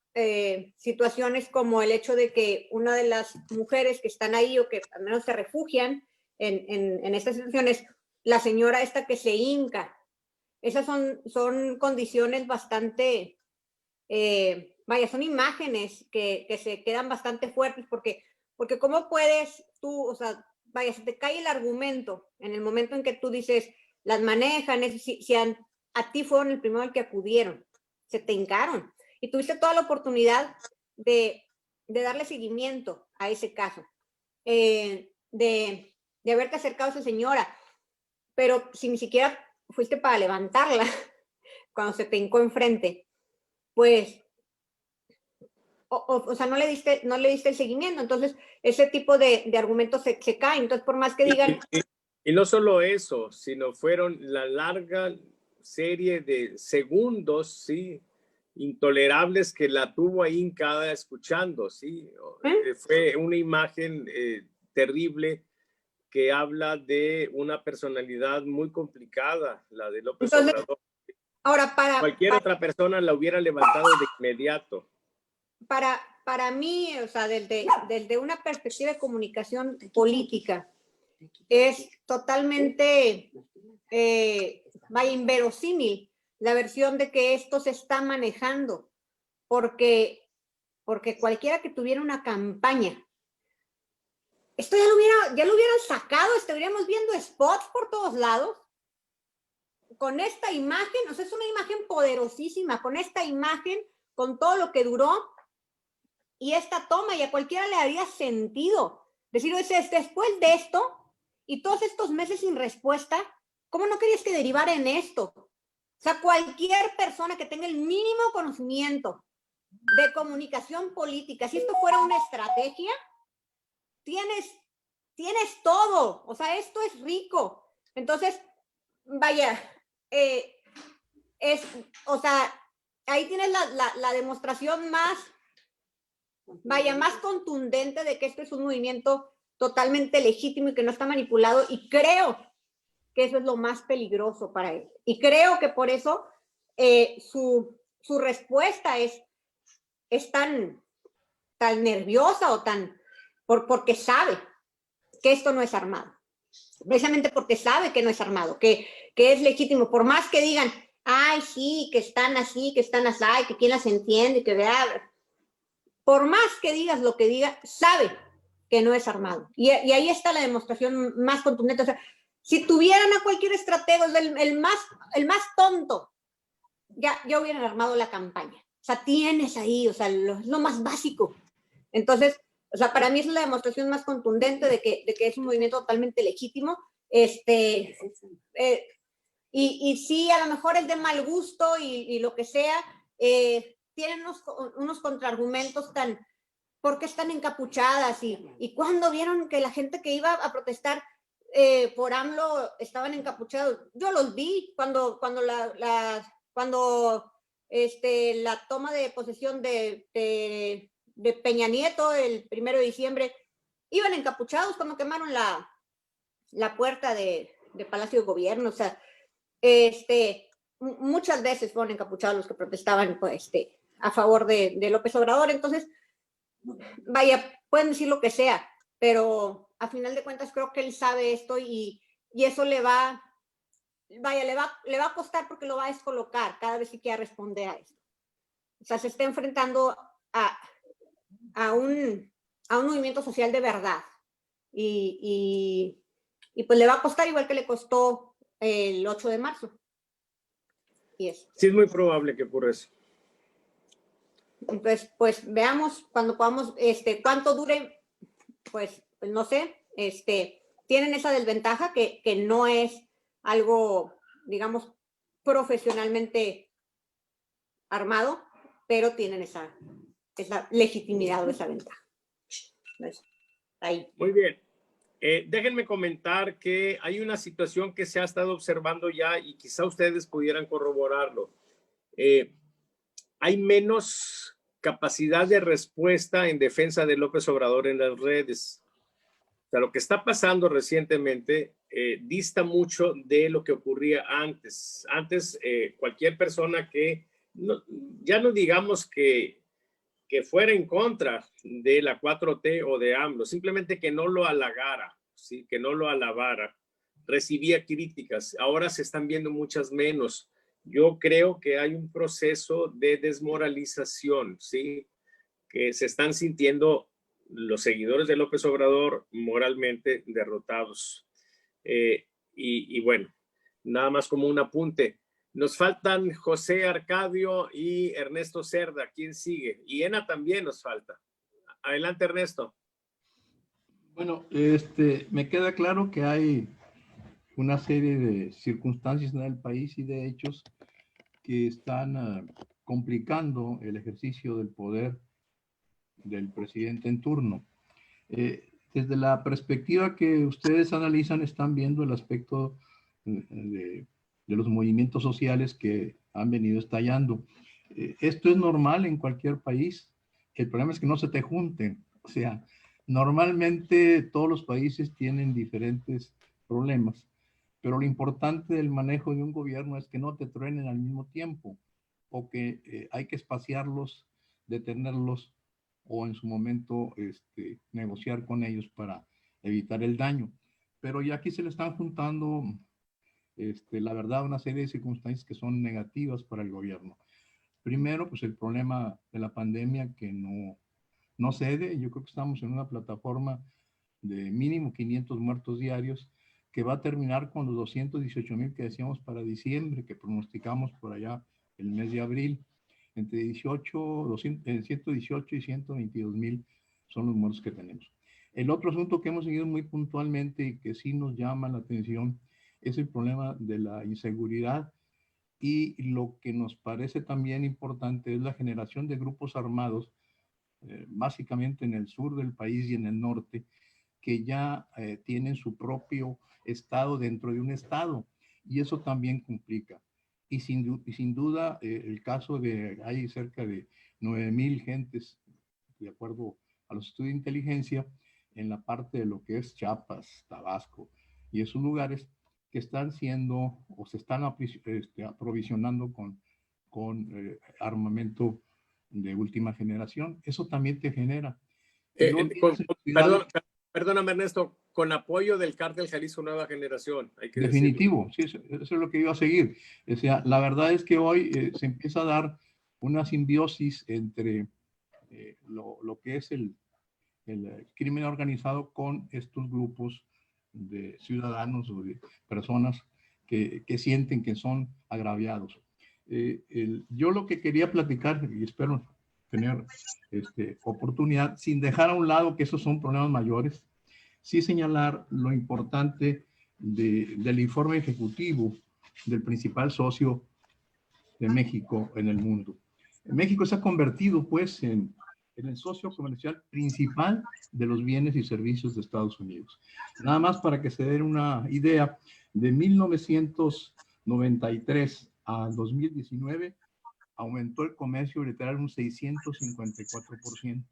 situaciones como el hecho de que una de las mujeres que están ahí o que al menos se refugian en estas situaciones, la señora esta que se hinca. Esas son condiciones bastante, vaya, son imágenes que se quedan bastante fuertes porque ¿cómo puedes tú, o sea, vaya, se te cae el argumento en el momento en que tú dices, las manejan, si a ti fueron el primero al que acudieron, se te hincaron y tuviste toda la oportunidad de darle seguimiento a ese caso, de haberte acercado a esa señora, pero si ni siquiera fuiste para levantarla cuando se te hincó enfrente, pues, o sea, no le diste el seguimiento. Entonces, ese tipo de argumentos se caen. Entonces, por más que digan... Y no solo eso, sino fueron la larga serie de segundos, sí, intolerables que la tuvo ahí hincada escuchando, sí. Fue una imagen terrible que habla de una personalidad muy complicada, la de López Obrador. Ahora, cualquier otra persona la hubiera levantado de inmediato. Para mí, o sea, desde una perspectiva de comunicación política, es totalmente, vaya, inverosímil la versión de que esto se está manejando, porque cualquiera que tuviera una campaña, esto ya lo hubieran sacado, estaríamos viendo spots por todos lados, con esta imagen, o sea, es una imagen poderosísima, con esta imagen, con todo lo que duró, y esta toma, y a cualquiera le haría sentido. Decir, después de esto, y todos estos meses sin respuesta, ¿cómo no querías que derivara en esto? O sea, cualquier persona que tenga el mínimo conocimiento de comunicación política, si esto fuera una estrategia, tienes todo. O sea, esto es rico. Entonces, vaya, o sea, ahí tienes la demostración más contundente de que esto es un movimiento totalmente legítimo y que no está manipulado, y creo que eso es lo más peligroso para él. Y creo que por eso su respuesta es tan nerviosa o tan... porque sabe que esto no es armado. Precisamente porque sabe que no es armado, que es legítimo, por más que digan, ay, sí, que están así, que están así, que quién las entiende, que vea, por más que digas lo que diga, sabe que no es armado. Y ahí está la demostración más contundente. O sea, si tuvieran a cualquier estratego, el más tonto, ya hubieran armado la campaña. O sea, tienes ahí, o sea, lo más básico. Entonces, o sea, para mí es la demostración más contundente de que es un movimiento totalmente legítimo. Y sí, a lo mejor es de mal gusto y lo que sea, tienen unos contraargumentos tan, ¿por qué están encapuchadas? Y cuando vieron que la gente que iba a protestar por AMLO estaban encapuchados, yo los vi cuando la toma de posesión de Peña Nieto el 1 de diciembre, iban encapuchados cuando quemaron la puerta de Palacio de Gobierno. O sea, muchas veces fueron encapuchados los que protestaban pues, a favor de López Obrador. Entonces, vaya, pueden decir lo que sea, pero a final de cuentas creo que él sabe esto y eso le va a costar porque lo va a descolocar cada vez que quiera responder a esto. O sea, se está enfrentando a un movimiento social de verdad y pues le va a costar igual que le costó el 8 de marzo. Y eso. Sí, es muy probable que ocurra eso. Entonces, pues veamos cuando podamos, cuánto dure, pues no sé, tienen esa desventaja que no es algo, digamos, profesionalmente armado, pero tienen esa legitimidad o esa ventaja. Entonces, ahí. Muy bien. Déjenme comentar que hay una situación que se ha estado observando ya y quizá ustedes pudieran corroborarlo. Hay menos capacidad de respuesta en defensa de López Obrador en las redes. O sea, lo que está pasando recientemente dista mucho de lo que ocurría antes. Antes, cualquier persona que, ya no digamos que fuera en contra de la 4T o de AMLO, simplemente que no lo halagara, ¿sí? Que no lo alabara, recibía críticas. Ahora se están viendo muchas menos. Yo creo que hay un proceso de desmoralización, ¿sí? Que se están sintiendo los seguidores de López Obrador moralmente derrotados. Y bueno, nada más como un apunte. Nos faltan José Arcadio y Ernesto Cerda. ¿Quién sigue? Y Ena también nos falta. Adelante, Ernesto. Bueno, me queda claro que hay una serie de circunstancias en el país y de hechos que están complicando el ejercicio del poder del presidente en turno. Desde la perspectiva que ustedes analizan, están viendo el aspecto de los movimientos sociales que han venido estallando. Esto es normal en cualquier país. El problema es que no se te junten. O sea, normalmente todos los países tienen diferentes problemas, pero lo importante del manejo de un gobierno es que no te truenen al mismo tiempo o que hay que espaciarlos, detenerlos o en su momento negociar con ellos para evitar el daño. Pero ya aquí se le están juntando, la verdad, una serie de circunstancias que son negativas para el gobierno. Primero, pues el problema de la pandemia que no cede. Yo creo que estamos en una plataforma de mínimo 500 muertos diarios que va a terminar con los 218,000 que decíamos para diciembre, que pronosticamos por allá el mes de abril. Entre 118 y 122,000 son los muertos que tenemos. El otro asunto que hemos seguido muy puntualmente y que sí nos llama la atención es el problema de la inseguridad, y lo que nos parece también importante es la generación de grupos armados, básicamente en el sur del país y en el norte, que ya tienen su propio estado dentro de un estado, y eso también complica. Y sin duda, el caso de hay cerca de 9,000 gentes, de acuerdo a los estudios de inteligencia, en la parte de lo que es Chiapas, Tabasco y esos lugares que están siendo o se están aprovisionando con armamento de última generación. Eso también te genera. Perdóname, Ernesto, con apoyo del Cártel Jalisco Nueva Generación. Hay que Definitivo, sí, eso es lo que iba a seguir. O sea, la verdad es que hoy se empieza a dar una simbiosis entre lo que es el crimen organizado con estos grupos de ciudadanos o de personas que sienten que son agraviados. Yo lo que quería platicar, y espero tener oportunidad, sin dejar a un lado que esos son problemas mayores, sí señalar lo importante del informe ejecutivo del principal socio de México en el mundo. México se ha convertido, pues, en el socio comercial principal de los bienes y servicios de Estados Unidos. Nada más para que se den una idea, de 1993 a 2019 aumentó el comercio bilateral un 654%.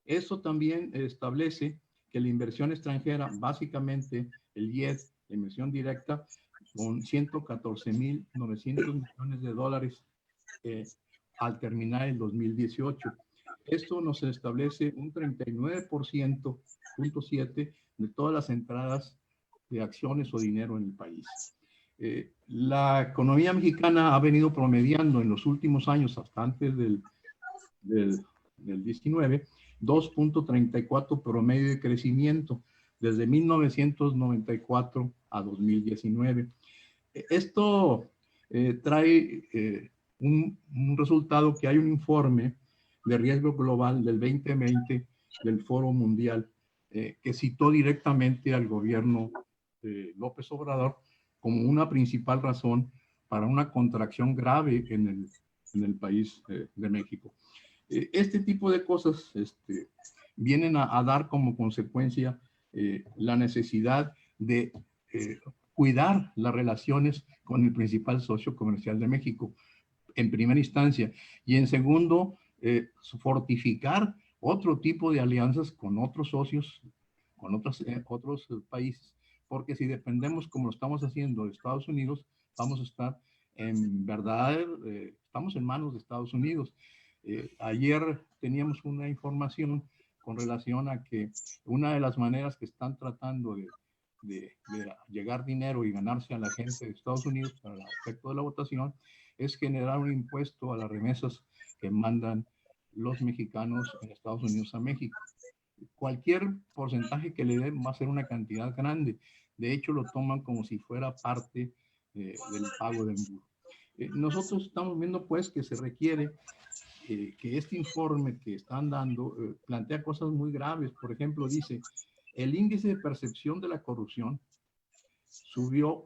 Eso también establece que la inversión extranjera, básicamente el IED, la inversión directa, con 114.900 millones de dólares al terminar el 2018. Esto nos establece un 39.7% de todas las entradas de acciones o dinero en el país. La economía mexicana ha venido promediando en los últimos años, hasta antes del 19, 2.34 promedio de crecimiento desde 1994 a 2019. Esto trae un resultado que hay un informe de riesgo global del 2020 del Foro Mundial que citó directamente al gobierno de López Obrador como una principal razón para una contracción grave en el país de México. Este tipo de cosas vienen a dar como consecuencia la necesidad de cuidar las relaciones con el principal socio comercial de México, en primera instancia, y en segundo, fortificar otro tipo de alianzas con otros socios, con otros países, porque si dependemos, como lo estamos haciendo, de Estados Unidos, vamos a estar en verdad, estamos en manos de Estados Unidos. Ayer teníamos una información con relación a que una de las maneras que están tratando de llegar dinero y ganarse a la gente de Estados Unidos para el efecto de la votación es generar un impuesto a las remesas que mandan los mexicanos en Estados Unidos a México. Cualquier porcentaje que le den va a ser una cantidad grande. De hecho, lo toman como si fuera parte del pago del muro. Nosotros estamos viendo, pues, que se requiere que este informe que están dando plantea cosas muy graves. Por ejemplo, dice, el índice de percepción de la corrupción subió,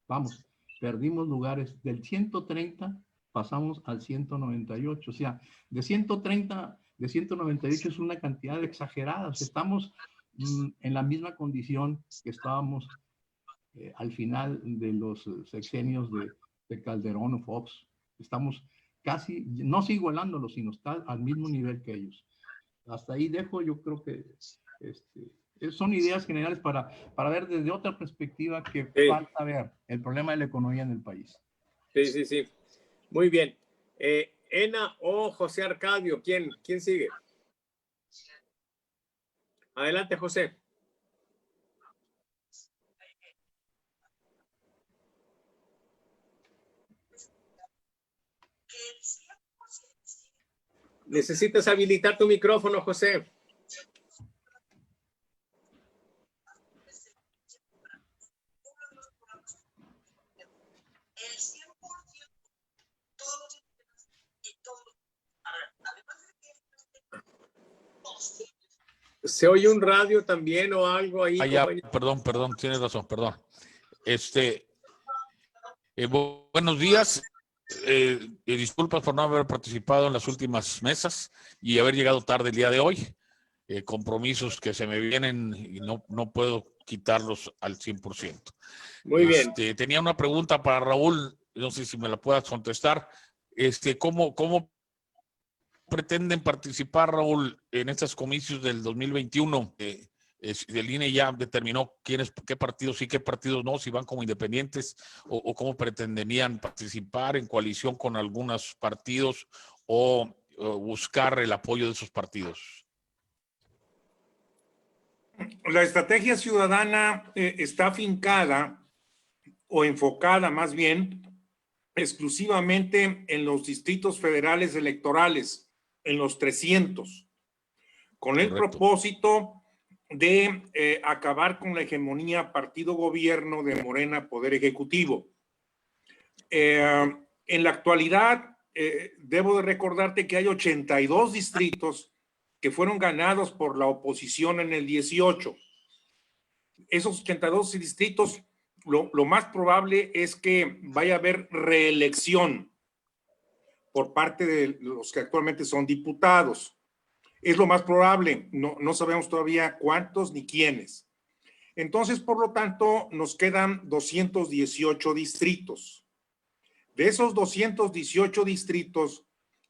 vamos, perdimos lugares del 130, pasamos al 198. O sea, de 130, de 198 es una cantidad exagerada. O sea, estamos en la misma condición que estábamos al final de los sexenios de Calderón o Fox. Estamos casi, no sigo igualándolo, sino está al mismo nivel que ellos. Hasta ahí dejo, yo creo que son ideas generales para ver desde otra perspectiva que falta ver el problema de la economía en el país. Sí. Muy bien. Ena o José Arcadio, ¿quién sigue? Adelante, José. Necesitas habilitar tu micrófono, José. ¿Se oye un radio también o algo ahí? Ya, perdón, tienes razón, perdón. Buenos días. Disculpas por no haber participado en las últimas mesas y haber llegado tarde el día de hoy. Compromisos que se me vienen y no puedo quitarlos al 100%. Muy bien. Tenía una pregunta para Raúl, no sé si me la puedas contestar. ¿Cómo pretenden participar, Raúl, en estos comicios del 2021? El INE ya determinó qué partidos sí, qué partidos no, si van como independientes o cómo pretenderían participar en coalición con algunos partidos o buscar el apoyo de esos partidos. la estrategia ciudadana está afincada o enfocada más bien exclusivamente en los distritos federales electorales, en los 300, con el propósito de acabar con la hegemonía partido-gobierno de Morena, Poder Ejecutivo. En la actualidad, debo de recordarte que hay 82 distritos que fueron ganados por la oposición en el 18. Esos 82 distritos, lo más probable es que vaya a haber reelección por parte de los que actualmente son diputados. Es lo más probable, no sabemos todavía cuántos ni quiénes. Entonces, por lo tanto, nos quedan 218 distritos. De esos 218 distritos,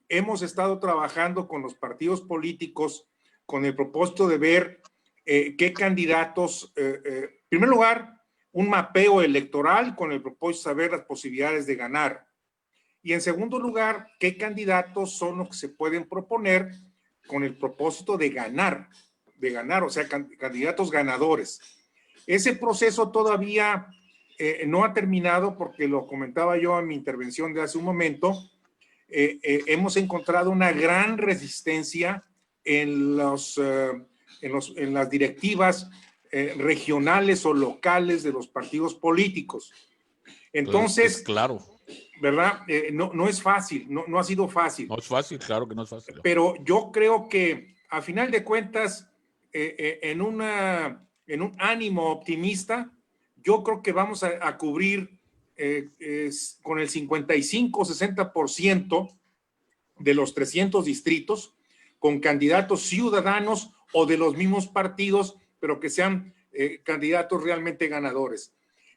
hemos estado trabajando con los partidos políticos con el propósito de ver qué candidatos, en primer lugar, un mapeo electoral con el propósito de saber las posibilidades de ganar. Y en segundo lugar, qué candidatos son los que se pueden proponer con el propósito de ganar, o sea, candidatos ganadores. Ese proceso todavía no ha terminado porque lo comentaba yo en mi intervención de hace un momento. Hemos encontrado una gran resistencia en las directivas regionales o locales de los partidos políticos. Entonces, pues, claro. ¿Verdad? No es fácil, no ha sido fácil. No es fácil, claro que no es fácil. Pero yo creo que a final de cuentas, en un ánimo optimista, yo creo que vamos a cubrir con el 55-60% de los 300 distritos con candidatos ciudadanos o de los mismos partidos, pero que sean candidatos realmente ganadores.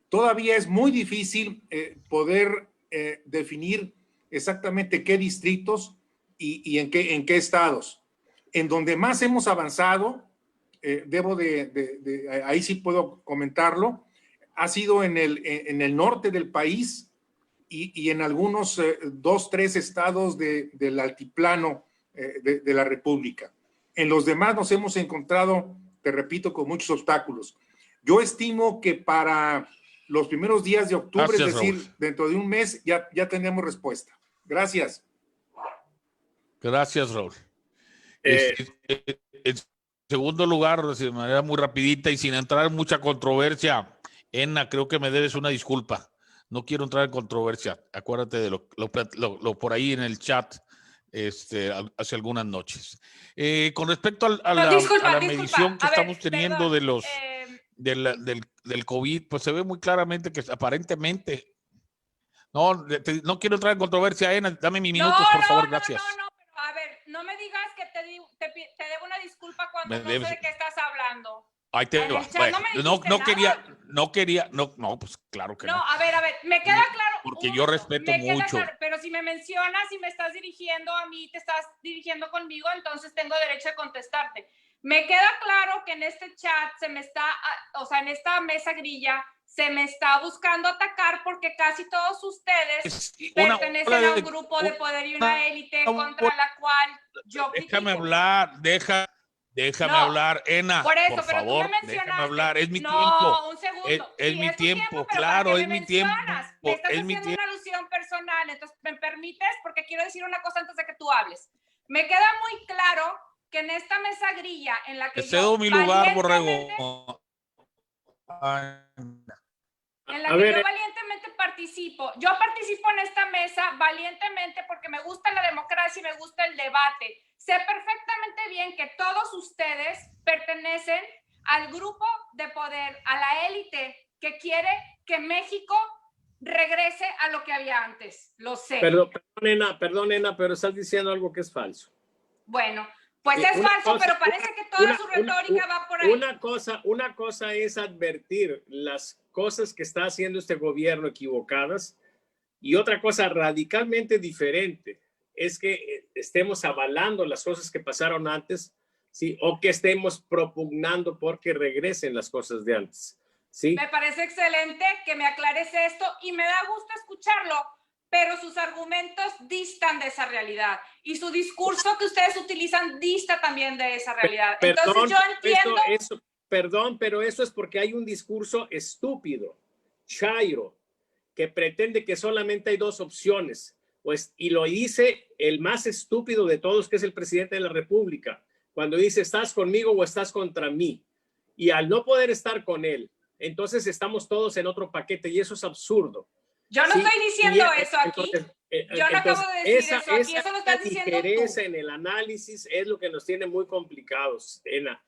Todavía es muy difícil poder definir exactamente qué distritos y en qué estados. En donde más hemos avanzado, ahí sí puedo comentarlo, ha sido en el norte del país y en algunos 2, 3 estados del altiplano de la República. En los demás nos hemos encontrado, te repito, con muchos obstáculos. Yo estimo que para los primeros días de octubre, Gracias, es decir, Raúl. dentro de un mes, ya tenemos respuesta. Gracias. Gracias, Raúl. En segundo lugar, de manera muy rapidita y sin entrar en mucha controversia, Ena, creo que me debes una disculpa. No quiero entrar en controversia. Acuérdate de lo por ahí en el chat hace algunas noches. Con respecto a la medición que estamos teniendo de los del COVID, pues se ve muy claramente que aparentemente no quiero entrar en controversia, Ena, dame mis minutos, por favor, gracias. No, pero a ver, no me digas que te debo una disculpa cuando no sé de qué estás hablando. Ahí te va. Bueno, no quería, pues claro que no. No, a ver, me queda claro. Porque yo respeto mucho. Claro, pero si me mencionas y me estás dirigiendo a mí, te estás dirigiendo conmigo, entonces tengo derecho a contestarte. Me queda claro que en este chat en esta mesa grilla, se me está buscando atacar porque casi todos ustedes pertenecen a un grupo de poder y una élite contra la cual yo critico. Déjame hablar, déjame hablar, Ena, por favor, déjame hablar, es mi tiempo. No, un segundo. Es mi tiempo, claro, es mi tiempo. Me estás haciendo una alusión personal, entonces, ¿me permites? Porque quiero decir una cosa antes de que tú hables. Me queda muy claro que en esta mesa grilla en la que te cedo mi lugar, Borrego. En la que yo valientemente participo. Yo participo en esta mesa valientemente porque me gusta la democracia y me gusta el debate. Sé perfectamente bien que todos ustedes pertenecen al grupo de poder, a la élite que quiere que México regrese a lo que había antes. Lo sé. Perdón, Ena, pero estás diciendo algo que es falso. Bueno, pues es falso, pero parece que toda su retórica va por ahí. Una cosa es advertir las cosas que está haciendo este gobierno equivocadas y otra cosa radicalmente diferente es que estemos avalando las cosas que pasaron antes, ¿sí? O que estemos propugnando porque regresen las cosas de antes, ¿sí? Me parece excelente que me aclares esto y me da gusto escucharlo, pero sus argumentos distan de esa realidad y su discurso que ustedes utilizan dista también de esa realidad. Entonces yo entiendo... perdón, pero eso es porque hay un discurso estúpido, chairo, que pretende que solamente hay dos opciones. Pues, y lo dice el más estúpido de todos, que es el presidente de la República, cuando dice, ¿estás conmigo o estás contra mí? Y al no poder estar con él, entonces estamos todos en otro paquete, y eso es absurdo. Yo no Sí, estoy diciendo y, eso aquí. Yo no acabo de decir eso aquí, eso lo estás diciendo tú. Esa en el análisis es lo que nos tiene muy complicados, Ena.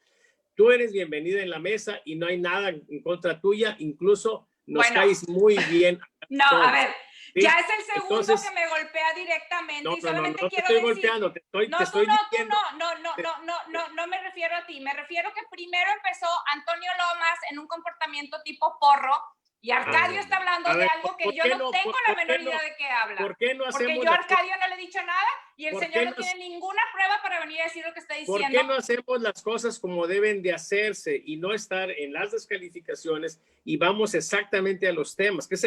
Tú eres bienvenida en la mesa y no hay nada en contra tuya, incluso nos caes muy bien. No, a ver, ¿sí? Ya es el segundo Entonces, que me golpea directamente y solamente no quiero te estoy decir... golpeando, te estoy diciendo. No me refiero a ti, me refiero que primero empezó Antonio Lomas en un comportamiento tipo porro y Arcadio está hablando de algo que yo no tengo la menor idea de qué habla. ¿Por qué no hacemos Porque yo a Arcadio no le he dicho nada y el señor no no tiene ninguna prueba para venir a decir lo que está diciendo. ¿Por qué no hacemos las cosas como deben de hacerse y no estar en las descalificaciones y vamos exactamente a los temas, que es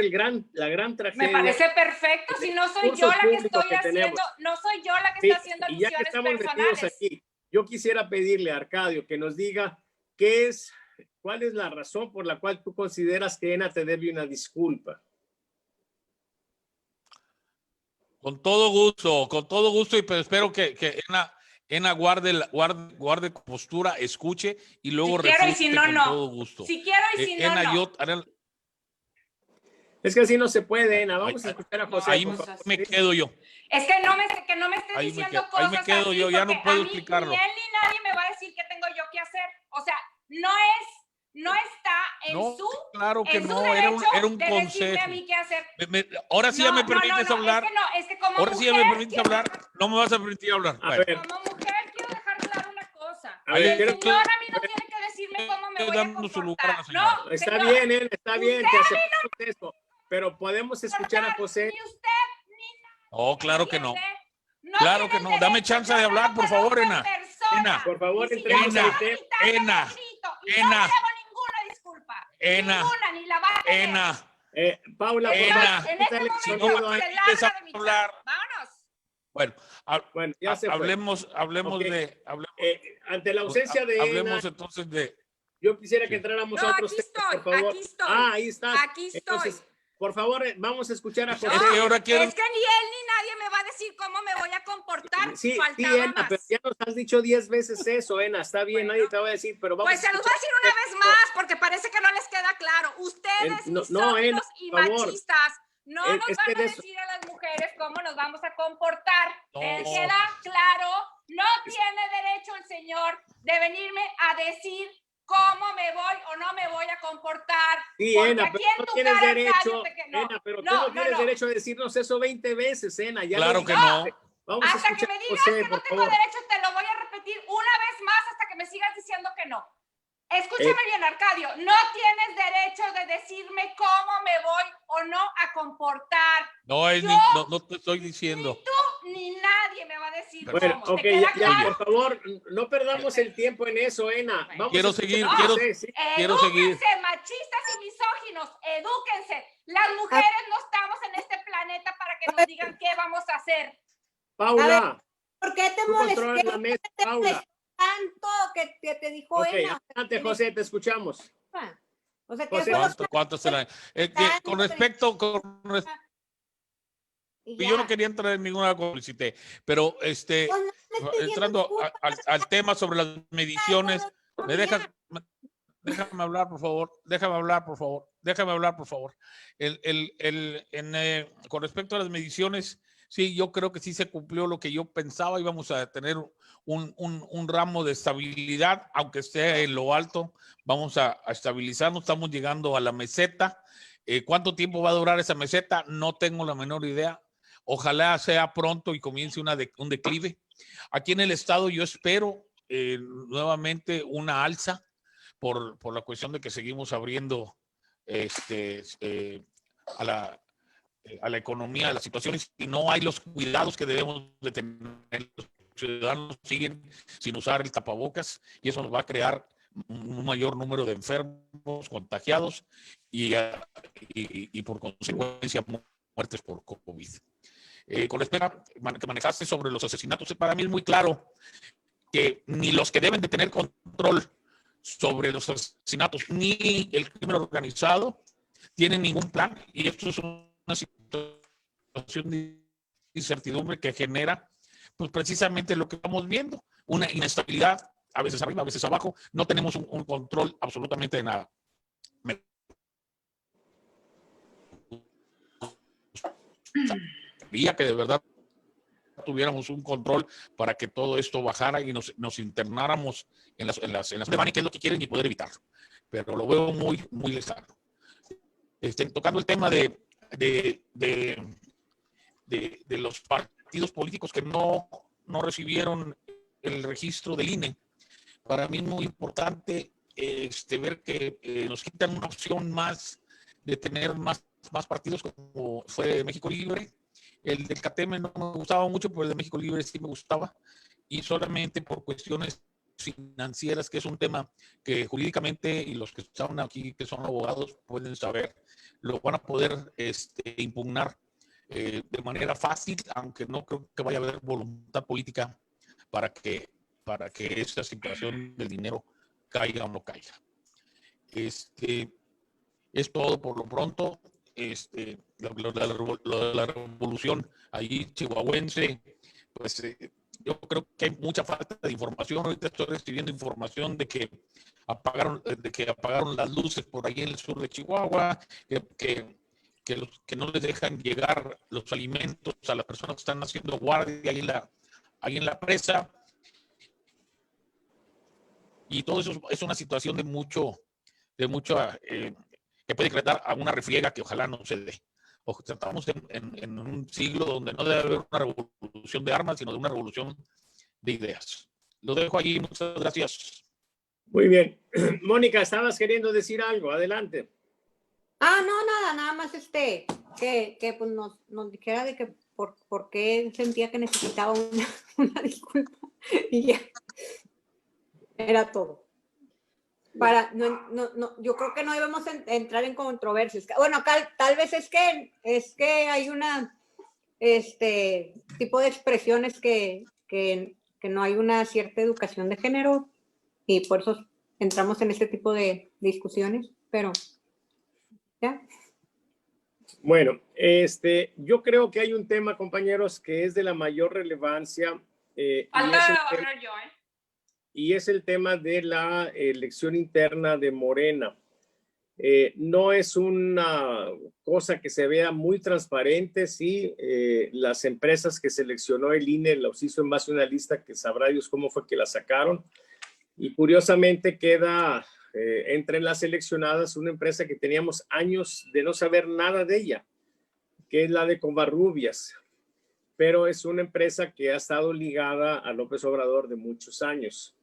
la gran tragedia? Me parece perfecto, si no soy yo la que estoy haciendo, no soy yo la que está haciendo alusiones y ya que estamos personales. Aquí, yo quisiera pedirle a Arcadio que nos diga cuál es la razón por la cual tú consideras que ENA te debe una disculpa. Con todo gusto, y pero espero que ENA guarde postura, escuche y luego si quiero y si no, con no. todo gusto. Si quiero y si ENA, no. Es que así no se puede, ENA. Vamos a escuchar a José. Ahí me quedo yo. Es que no me estés diciendo cosas ahí me quedo así, yo, ya no porque puedo a mí explicarlo. Ni él ni nadie me va a decir qué tengo yo que hacer. O sea, no está en su claro que en su no, derecho era un de decirme consejo. a mí qué hacer. Ahora sí ya me permites hablar. Es que como ahora sí ya mujer, me permites hablar. No me vas a permitir hablar. A ver. Como mujer quiero dejar claro una cosa. A ver, el señor a mí no tiene que decirme cómo me voy a dando su lugar a la comportar. señora. No, Está señor, bien, ENA, está bien, usted te aceptamos eso, pero podemos escuchar a José. Ni usted ni nadie. No, claro que no. No Claro tiene que no. Dame derecho, chance yo de no hablar, lo por puedo favor, hacer ENA. persona. ENA. Por favor, Y si entremos yo al estoy tema. gritando, ENA. yo grito, y ENA. no le debo ninguna disculpa. ENA. Ninguna, ni la va a tener. ENA. Paula, por ENA. favor, En este quítale momento el no sonido a- se permites larga de mi hablar. chat. Vámonos. Bueno, Bueno, ya se fue. hablemos Ok. de... Ante la ausencia de ENA, Hablemos entonces de... yo quisiera que Sí. entráramos No, a otros aquí temas, por estoy, favor. aquí estoy. Ahí estás. Aquí estoy. Entonces, por favor, vamos a escuchar a José. Es que ahora quieren... Es que ni él ni nadie me va a decir cómo me voy a comportar. Sí, Faltaba ENA, más. pero ya nos has dicho 10 veces eso, ENA. Está bien, Bueno. nadie te va a decir, pero vamos Pues se los voy a decir una vez más, porque parece que no les queda claro. Ustedes, No, misóginos Ena, y por favor. machistas, no nos Es van que a de eso- decir a las mujeres cómo nos vamos a comportar. No. ¿Les queda claro? No tiene derecho el señor de venirme a decir cómo me voy o no me voy a comportar. Sí, Porque ENA, aquí pero en no tu tienes cara, derecho, cállate que no. ENA, pero tú No, no tienes no. derecho a decirnos eso 20 veces, ENA. Ya Claro lo que dijiste. no. Vamos a Hasta que escuchar me a digas José, que por no tengo favor. derecho, te lo voy a repetir una vez más hasta que me sigas diciendo que no. Escúchame bien, Arcadio. No tienes derecho de decirme cómo me voy o no a comportar. No te estoy diciendo. Ni tú ni nadie me va a decir Bueno, cómo. ok, ¿Te queda ya, claro? por favor, no perdamos el tiempo en eso, ENA. Vamos Quiero a escuchar seguir, a José, sí. quiero Edúquense, seguir. machistas y misóginos, edúquense. Las mujeres no estamos en este planeta para que nos digan qué vamos a hacer. Paula, ¿Por qué te tú controlas molesté? la mesa, Paula. Tanto que te dijo Ok, Ena. adelante, José, te escuchamos. O sea, que José, fue lo ¿Cuánto será? Con respecto, y yo no ya. quería entrar en ninguna publicidad, pero Pues no me estés entrando diciendo al tema sobre las mediciones, ¿me dejas? Déjame hablar, por favor. Con respecto a las mediciones, sí, yo creo que sí se cumplió lo que yo pensaba. Íbamos a tener un ramo de estabilidad, aunque esté en lo alto. Vamos a estabilizarnos. Estamos llegando a la meseta. ¿Cuánto tiempo va a durar esa meseta? No tengo la menor idea. Ojalá sea pronto y comience un declive. Aquí en el estado yo espero nuevamente una alza por la cuestión de que seguimos abriendo a la economía, a las situaciones, y no hay los cuidados que debemos de tener. Los ciudadanos siguen sin usar el tapabocas y eso nos va a crear un mayor número de enfermos, contagiados y por consecuencia muertes por COVID. Con respecto que manejaste sobre los asesinatos, para mí es muy claro que ni los que deben de tener control sobre los asesinatos ni el crimen organizado tienen ningún plan, y esto es una situación de incertidumbre que genera pues precisamente lo que estamos viendo, una inestabilidad, a veces arriba, a veces abajo, no tenemos un control absolutamente de nada. Sabía que de verdad tuviéramos un control para que todo esto bajara y nos internáramos en las que es lo que quieren y poder evitarlo. Pero lo veo muy, muy lejano. Tocando el tema de los partidos políticos que no recibieron el registro del INE, para mí es muy importante ver que nos quitan una opción más de tener más partidos, como fue México Libre. El del CATEM no me gustaba mucho, pero el de México Libre sí me gustaba, y solamente por cuestiones financieras, que es un tema que jurídicamente, y los que están aquí, que son abogados, pueden saber, lo van a poder impugnar de manera fácil, aunque no creo que vaya a haber voluntad política para que esta situación del dinero caiga o no caiga. Es todo por lo pronto. La revolución ahí chihuahuense, pues yo creo que hay mucha falta de información. Ahorita estoy recibiendo información de que apagaron las luces por ahí en el sur de Chihuahua, que no les dejan llegar los alimentos a las personas que están haciendo guardia ahí en la presa. Y todo eso es una situación de mucho que puede crear a una refriega que ojalá no se dé. Estamos en un siglo donde no debe haber una revolución de armas, sino de una revolución de ideas. Lo dejo allí. Muchas gracias. Muy bien. Mónica, estabas queriendo decir algo. Adelante. No, nada más que pues nos dijera de que por qué sentía que necesitaba una disculpa, y ya. Era todo. Yo creo que no debemos entrar en controversias. Bueno, tal vez es que hay una tipo de expresiones que no hay una cierta educación de género, y por eso entramos en este tipo de discusiones, pero ya. Bueno, yo creo que hay un tema, compañeros, que es de la mayor relevancia. Y es el tema de la elección interna de Morena. No es una cosa que se vea muy transparente, sí. Las empresas que seleccionó el INE los hizo en base a una lista que sabrá Dios cómo fue que la sacaron. Y curiosamente queda entre las seleccionadas una empresa que teníamos años de no saber nada de ella, que es la de Covarrubias. Pero es una empresa que ha estado ligada a López Obrador de muchos años.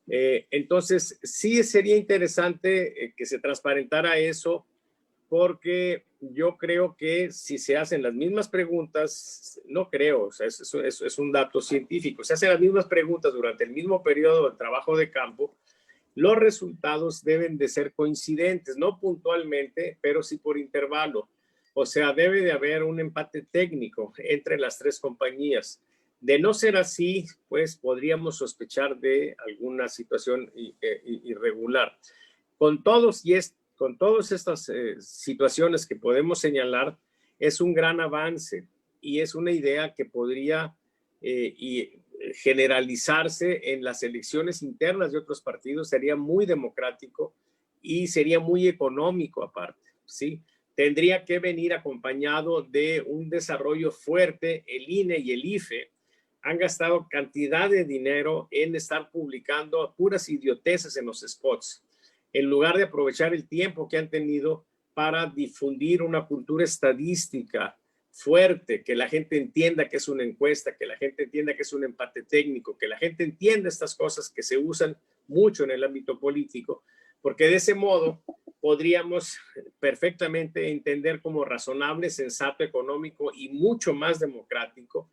Entonces, sí sería interesante que se transparentara eso, porque yo creo que si se hacen las mismas preguntas, no creo, o sea, es un dato científico, se hacen las mismas preguntas durante el mismo periodo de trabajo de campo, los resultados deben de ser coincidentes, no puntualmente, pero sí por intervalo. O sea, debe de haber un empate técnico entre las tres compañías. De no ser así, pues podríamos sospechar de alguna situación irregular. Con todas estas situaciones que podemos señalar, es un gran avance y es una idea que podría generalizarse en las elecciones internas de otros partidos. Sería muy democrático y sería muy económico aparte, ¿sí? Tendría que venir acompañado de un desarrollo fuerte. El INE y el IFE han gastado cantidad de dinero en estar publicando puras idioteces en los spots, en lugar de aprovechar el tiempo que han tenido para difundir una cultura estadística fuerte, que la gente entienda que es una encuesta, que la gente entienda que es un empate técnico, que la gente entienda estas cosas que se usan mucho en el ámbito político, porque de ese modo podríamos perfectamente entender como razonable, sensato, económico y mucho más democrático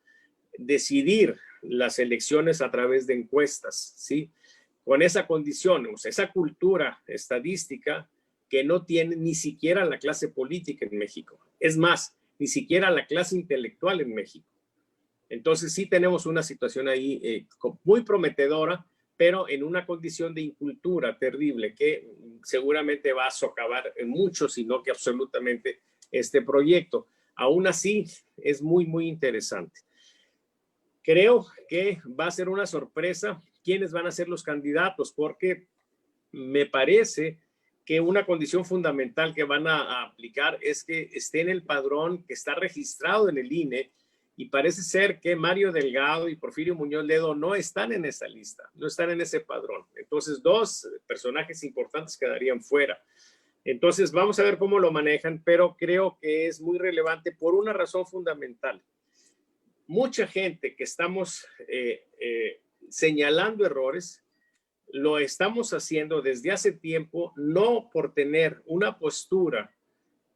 decidir las elecciones a través de encuestas, ¿sí? Con esa condición, o sea, esa cultura estadística que no tiene ni siquiera la clase política en México. Es más, ni siquiera la clase intelectual en México. Entonces sí tenemos una situación ahí muy prometedora, pero en una condición de incultura terrible que seguramente va a socavar en mucho, si no que absolutamente, este proyecto. Aún así, es muy, muy interesante. Creo que va a ser una sorpresa quiénes van a ser los candidatos, porque me parece que una condición fundamental que van a aplicar es que esté en el padrón que está registrado en el INE, y parece ser que Mario Delgado y Porfirio Muñoz Ledo no están en esa lista, no están en ese padrón. Entonces, dos personajes importantes quedarían fuera. Entonces, vamos a ver cómo lo manejan, pero creo que es muy relevante por una razón fundamental. Mucha gente que estamos señalando errores, lo estamos haciendo desde hace tiempo, no por tener una postura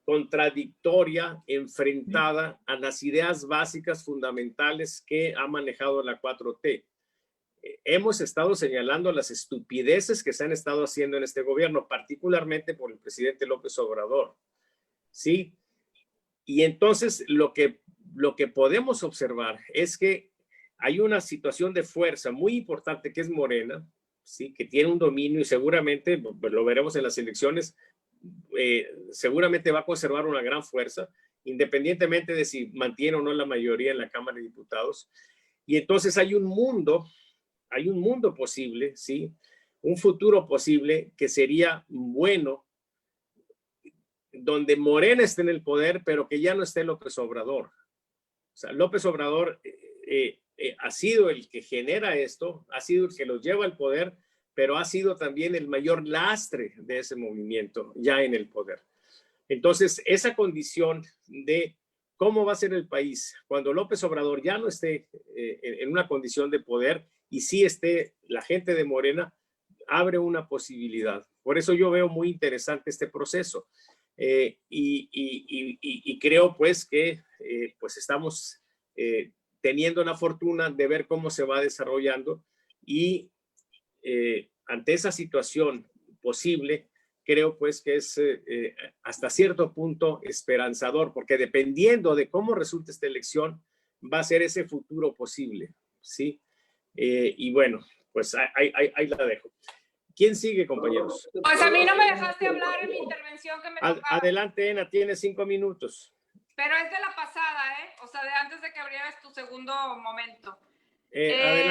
contradictoria, enfrentada a las ideas básicas fundamentales que ha manejado la 4T. Hemos estado señalando las estupideces que se han estado haciendo en este gobierno, particularmente por el presidente López Obrador. ¿Sí? Y entonces lo que podemos observar es que hay una situación de fuerza muy importante que es Morena, ¿sí? Que tiene un dominio y seguramente, lo veremos en las elecciones, seguramente va a conservar una gran fuerza, independientemente de si mantiene o no la mayoría en la Cámara de Diputados. Y entonces hay un mundo posible, ¿sí? Un futuro posible que sería bueno, donde Morena esté en el poder, pero que ya no esté López Obrador. O sea, López Obrador ha sido el que genera esto, ha sido el que los lleva al poder, pero ha sido también el mayor lastre de ese movimiento ya en el poder. Entonces, esa condición de cómo va a ser el país cuando López Obrador ya no esté en una condición de poder y sí esté la gente de Morena, abre una posibilidad. Por eso yo veo muy interesante este proceso. Y creo pues que pues estamos teniendo la fortuna de ver cómo se va desarrollando y ante esa situación posible, creo pues que es hasta cierto punto esperanzador, porque dependiendo de cómo resulte esta elección, va a ser ese futuro posible, ¿sí? Y bueno, pues ahí la dejo. ¿Quién sigue, compañeros? Pues a mí no me dejaste hablar en mi intervención que me tocaba. Adelante, Ena, tienes 5 minutos. Pero es de la pasada, ¿eh? O sea, de antes de que abrieras tu segundo momento.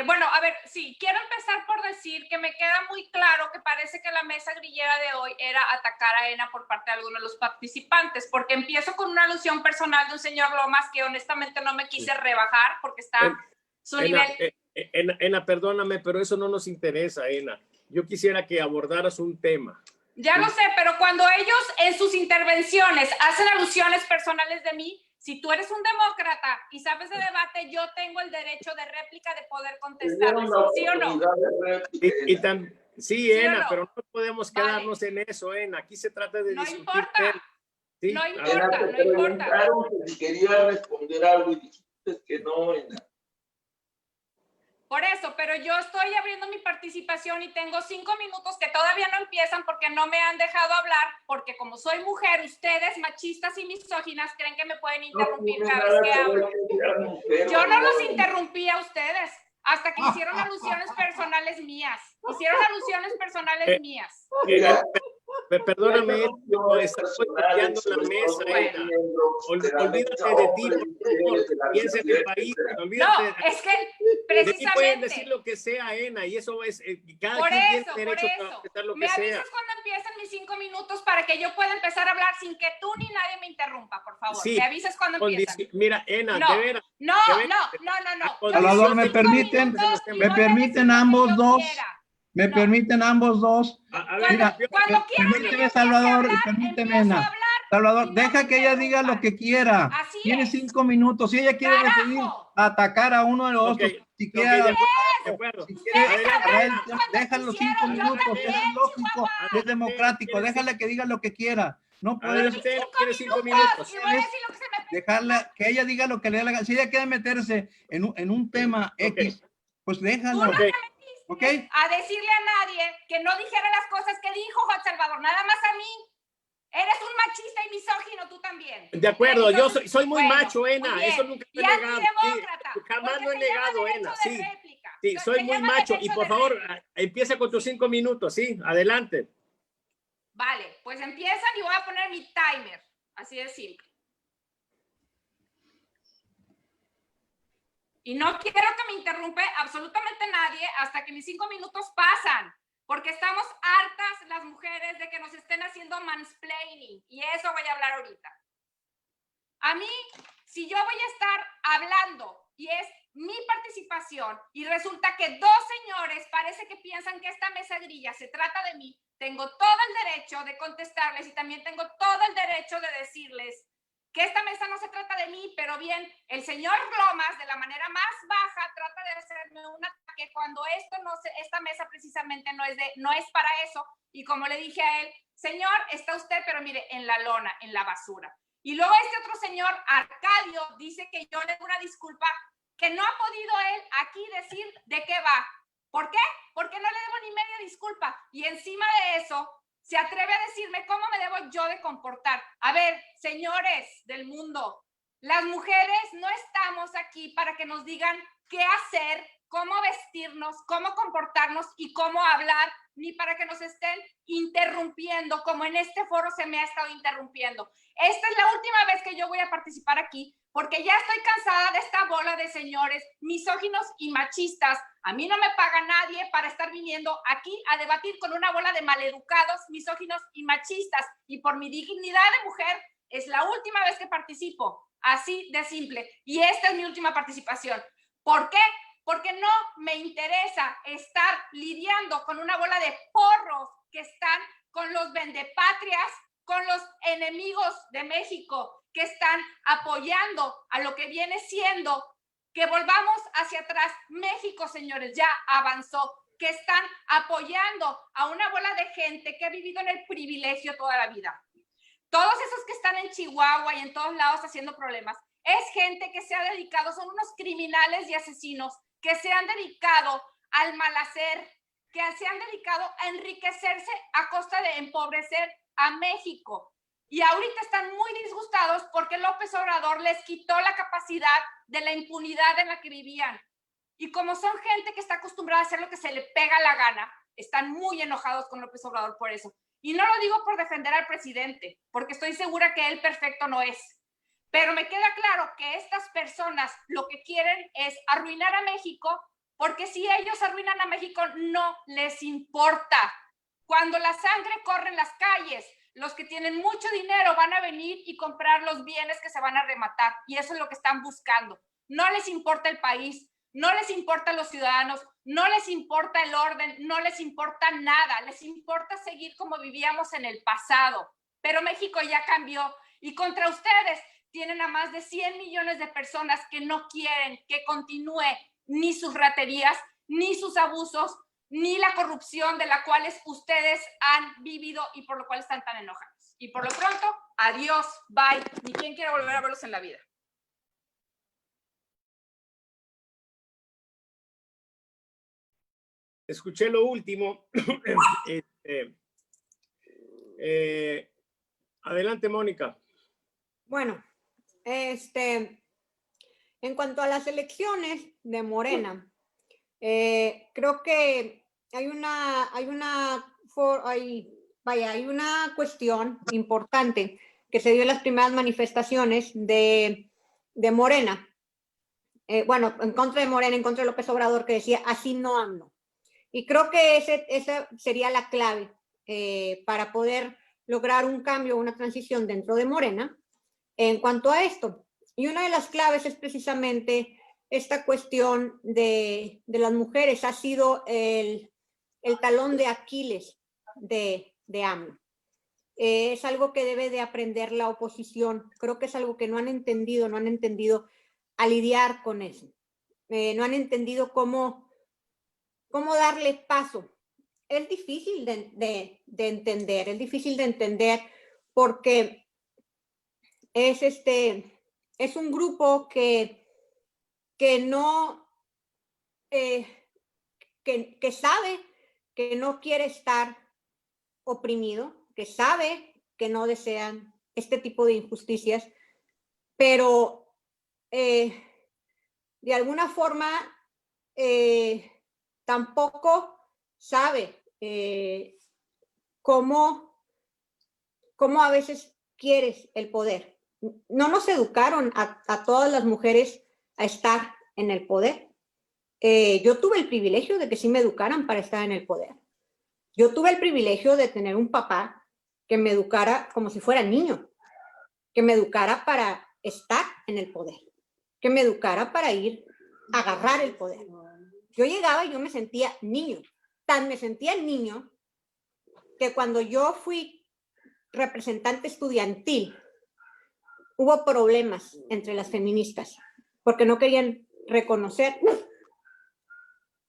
Bueno, a ver, sí, quiero empezar por decir que me queda muy claro que parece que la mesa grillera de hoy era atacar a Ena por parte de algunos de los participantes, porque empiezo con una alusión personal de un señor Lomas que honestamente no me quise rebajar porque está su nivel... Ena, perdóname, pero eso no nos interesa, Ena. Yo quisiera que abordaras un tema. Ya lo sé, pero cuando ellos en sus intervenciones hacen alusiones personales de mí, si tú eres un demócrata y sabes de debate, yo tengo el derecho de réplica de poder contestarles, ¿sí o no? Sí, Ena, no? Pero no podemos quedarnos en eso, Ena. Aquí se trata de discutir. Importa. ¿Sí? No importa, no importa. Si quería responder algo y dijiste que no, Ena. Por eso, pero yo estoy abriendo mi participación y tengo 5 minutos que todavía no empiezan porque no me han dejado hablar, porque como soy mujer, ustedes, machistas y misóginas, creen que me pueden interrumpir cada vez que hablo. Yo no los interrumpí a ustedes hasta que hicieron alusiones personales mías. Perdóname, estás golpeando la mesa, Ena. Olvídate de ti, por favor. Piensa en el país. No, es que precisamente... De ti pueden decir lo que sea, Ena, y eso es... Cada quien tiene derecho a pensar lo que sea. Me avisas cuando empiecen mis 5 minutos para que yo pueda empezar a hablar sin que tú ni nadie me interrumpa, por favor. Sí, me avisas cuando empiezan. Mira, Ena, no, de veras. No. Salvador, ¿me permiten ambos dos? ¿Me permiten ambos dos? Mira, permíteme, Salvador, y permíteme, Ena. Salvador, deja que ella diga lo que quiera. Tiene 5 minutos. Si ella quiere decidir atacar a uno de los otros, si quiere, deja los 5 minutos. Es lógico, es democrático. Déjala que diga lo que quiera. No puedes. Tiene 5 minutos. Dejarla que ella diga lo que le dé la gana. Si ella quiere meterse en un tema X, pues déjala. Okay. A decirle a nadie que no dijera las cosas que dijo Juan Salvador, nada más a mí. Eres un machista y misógino, tú también. De acuerdo, yo soy muy macho, Ena. Eso nunca lo he negado. Jamás lo he negado, Ena. Sí. Sí, soy muy macho y por favor, empieza con tus 5 minutos, ¿sí? Adelante. Vale, pues empiezan y voy a poner mi timer, así de simple. Y no quiero que me interrumpe absolutamente nadie hasta que mis 5 minutos pasan, porque estamos hartas las mujeres de que nos estén haciendo mansplaining, y eso voy a hablar ahorita. A mí, si yo voy a estar hablando y es mi participación y resulta que 2 señores parece que piensan que esta mesa grilla se trata de mí, tengo todo el derecho de contestarles y también tengo todo el derecho de decirles que esta mesa no se trata de mí, pero bien, el señor Lomas, de la manera más baja, trata de hacerme un ataque cuando esta mesa precisamente no es para eso. Y como le dije a él, señor, está usted, pero mire, en la lona, en la basura. Y luego este otro señor, Arcadio, dice que yo le doy una disculpa, que no ha podido él aquí decir de qué va. ¿Por qué? Porque no le debo ni media disculpa. Y encima de eso, se atreve a decirme cómo me debo yo de comportar. A ver, señores del mundo, las mujeres no estamos aquí para que nos digan qué hacer, cómo vestirnos, cómo comportarnos y cómo hablar, ni para que nos estén interrumpiendo, como en este foro se me ha estado interrumpiendo. Esta es la última vez que yo voy a participar aquí, porque ya estoy cansada de esta bola de señores misóginos y machistas. A mí no me paga nadie para estar viniendo aquí a debatir con una bola de maleducados, misóginos y machistas. Y por mi dignidad de mujer, es la última vez que participo. Así de simple. Y esta es mi última participación. ¿Por qué? Porque no me interesa estar lidiando con una bola de porros que están con los vendepatrias, con los enemigos de México, que están apoyando a lo que viene siendo que volvamos hacia atrás. México, señores, ya avanzó, que están apoyando a una bola de gente que ha vivido en el privilegio toda la vida. Todos esos que están en Chihuahua y en todos lados haciendo problemas, es gente que se ha dedicado, son unos criminales y asesinos que se han dedicado al malhacer, que se han dedicado a enriquecerse a costa de empobrecer a México. Y ahorita están muy disgustados porque López Obrador les quitó la capacidad de la impunidad en la que vivían. Y como son gente que está acostumbrada a hacer lo que se le pega la gana, están muy enojados con López Obrador por eso. Y no lo digo por defender al presidente, porque estoy segura que él perfecto no es. Pero me queda claro que estas personas lo que quieren es arruinar a México, porque si ellos arruinan a México no les importa. Cuando la sangre corre en las calles, los que tienen mucho dinero van a venir y comprar los bienes que se van a rematar. Y eso es lo que están buscando. No les importa el país, no les importan los ciudadanos, no les importa el orden, no les importa nada. Les importa seguir como vivíamos en el pasado. Pero México ya cambió. Y contra ustedes tienen a más de 100 millones de personas que no quieren que continúe ni sus raterías, ni sus abusos, ni la corrupción de la cual ustedes han vivido y por lo cual están tan enojados. Y por lo pronto, adiós, bye, ni quien quiera volver a verlos en la vida. Escuché lo último. Adelante, Mónica. Bueno, en cuanto a las elecciones de Morena, creo que hay una cuestión importante que se dio en las primeras manifestaciones de Morena. Bueno, en contra de Morena, en contra de López Obrador, que decía, así no ando. Y creo que esa sería la clave para poder lograr un cambio, una transición dentro de Morena en cuanto a esto. Y una de las claves es precisamente esta cuestión de las mujeres. Ha sido el talón de Aquiles de AMLO. Es algo que debe de aprender la oposición. Creo que es algo que no han entendido a lidiar con eso. No han entendido cómo darle paso. Es difícil de entender, porque es un grupo que no, que sabe que no quiere estar oprimido, que sabe que no desean este tipo de injusticias, pero de alguna forma tampoco sabe cómo a veces quieres el poder. No nos educaron a todas las mujeres a estar en el poder. Yo tuve el privilegio de que sí me educaran para estar en el poder. Yo tuve el privilegio de tener un papá que me educara como si fuera niño, que me educara para estar en el poder, que me educara para ir a agarrar el poder. Yo llegaba y yo me sentía niño. Tan me sentía niño que cuando yo fui representante estudiantil, hubo problemas entre las feministas porque no querían reconocer.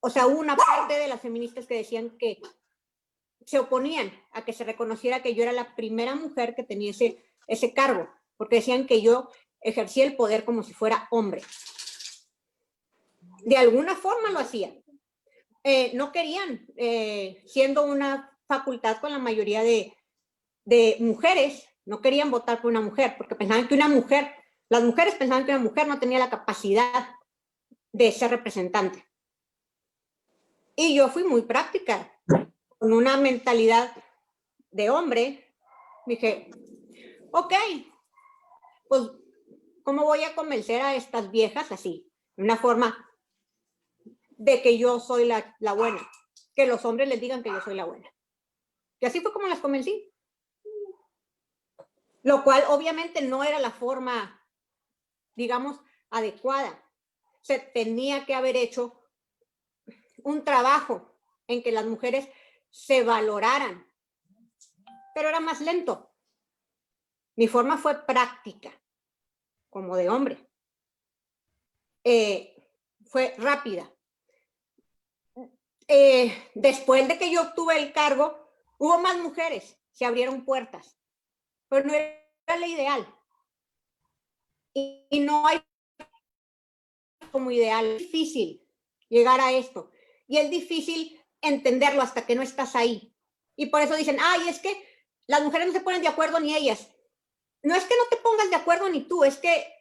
O sea, hubo una parte de las feministas que decían que se oponían a que se reconociera que yo era la primera mujer que tenía ese cargo, porque decían que yo ejercía el poder como si fuera hombre. De alguna forma lo hacían. No querían, siendo una facultad con la mayoría de mujeres, no querían votar por una mujer, porque pensaban que una mujer, las mujeres pensaban que una mujer no tenía la capacidad de ser representante. Y yo fui muy práctica, con una mentalidad de hombre. Dije, ok, pues, ¿cómo voy a convencer a estas viejas así? De una forma de que yo soy la buena, que los hombres les digan que yo soy la buena. Y así fue como las convencí. Lo cual obviamente no era la forma, digamos, adecuada. Se tenía que haber hecho un trabajo en que las mujeres se valoraran, pero era más lento. Mi forma fue práctica, como de hombre. Fue rápida. Después de que yo obtuve el cargo, hubo más mujeres, se abrieron puertas, pero no era la ideal. Y no hay como ideal. Es difícil llegar a esto. Y es difícil entenderlo hasta que no estás ahí. Y por eso dicen, ay, es que las mujeres no se ponen de acuerdo ni ellas. No es que no te pongas de acuerdo ni tú, es que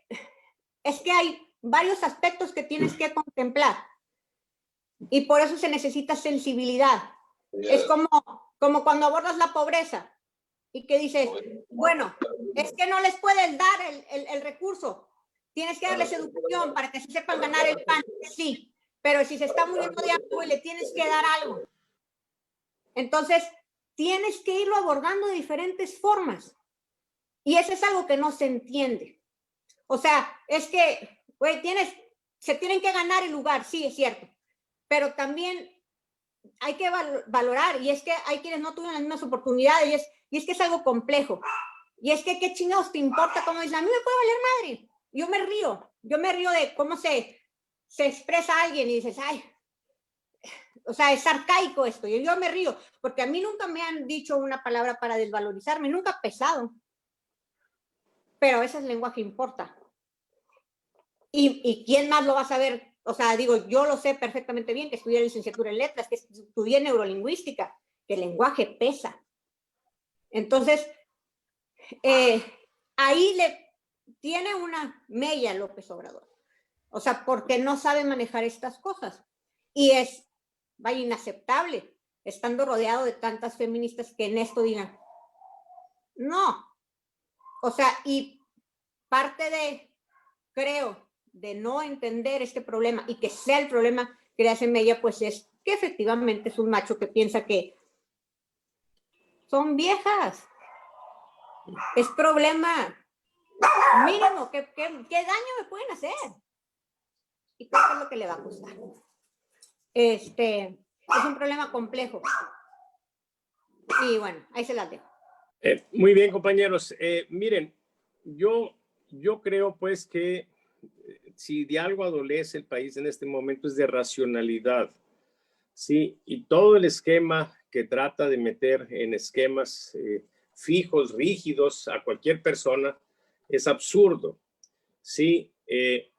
hay varios aspectos que tienes que contemplar. Y por eso se necesita sensibilidad. Es como cuando abordas la pobreza y que dices, bueno, es que no les puedes dar el recurso. Tienes que darles educación para que se sepan ganar el pan. Sí, pero si se está muriendo de hambre, le tienes que dar algo. Entonces, tienes que irlo abordando de diferentes formas. Y eso es algo que no se entiende. O sea, es que, güey, se tienen que ganar el lugar, sí, es cierto. Pero también hay que valorar, y es que hay quienes no tuvieron las mismas oportunidades, y es que es algo complejo. Y es que, ¿qué chingados te importa? Como dicen, a mí me puede valer madre. Yo me río de cómo se expresa alguien y dices, ay, o sea, es arcaico esto. Y yo me río, porque a mí nunca me han dicho una palabra para desvalorizarme, nunca ha pesado. Pero ese lenguaje importa. ¿Y quién más lo va a saber? O sea, digo, yo lo sé perfectamente bien, que estudié licenciatura en letras, que estudié neurolingüística, que el lenguaje pesa. Entonces, ahí le tiene una mella López Obrador. O sea, porque no sabe manejar estas cosas. Y vaya, inaceptable, estando rodeado de tantas feministas que en esto digan, no. O sea, y parte creo, de no entender este problema y que sea el problema que le hace mella, pues es que efectivamente es un macho que piensa que son viejas. Es problema mínimo, ¿qué daño me pueden hacer? Y creo que es lo que le va a costar. Es un problema complejo. Y bueno, ahí se las dejo. Muy bien, compañeros. Miren, yo creo pues que si de algo adolece el país en este momento es de racionalidad, ¿sí? Y todo el esquema que trata de meter en esquemas fijos, rígidos a cualquier persona es absurdo, ¿sí?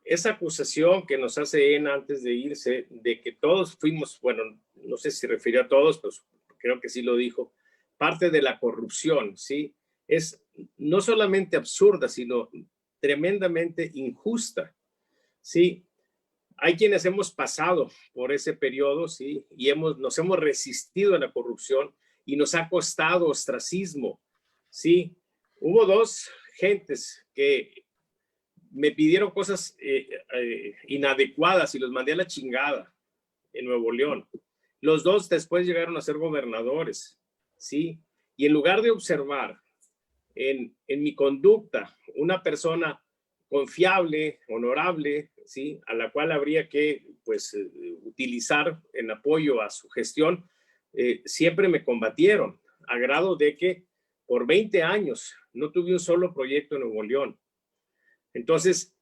Esa acusación que nos hace ENA antes de irse de que todos fuimos, bueno, no sé si se refirió a todos, pero creo que sí lo dijo, parte de la corrupción, ¿sí? Es no solamente absurda, sino tremendamente injusta, ¿sí? hay quienes hemos pasado por ese periodo, ¿sí? Y nos hemos resistido a la corrupción y nos ha costado ostracismo, ¿sí? Hubo dos gentes que me pidieron cosas inadecuadas y los mandé a la chingada en Nuevo León. Los dos después llegaron a ser gobernadores, ¿sí? Y en lugar de observar en mi conducta una persona confiable, honorable, ¿sí? A la cual habría que, pues, utilizar en apoyo a su gestión, siempre me combatieron, a grado de que por 20 años no tuve un solo proyecto en Nuevo León. Entonces,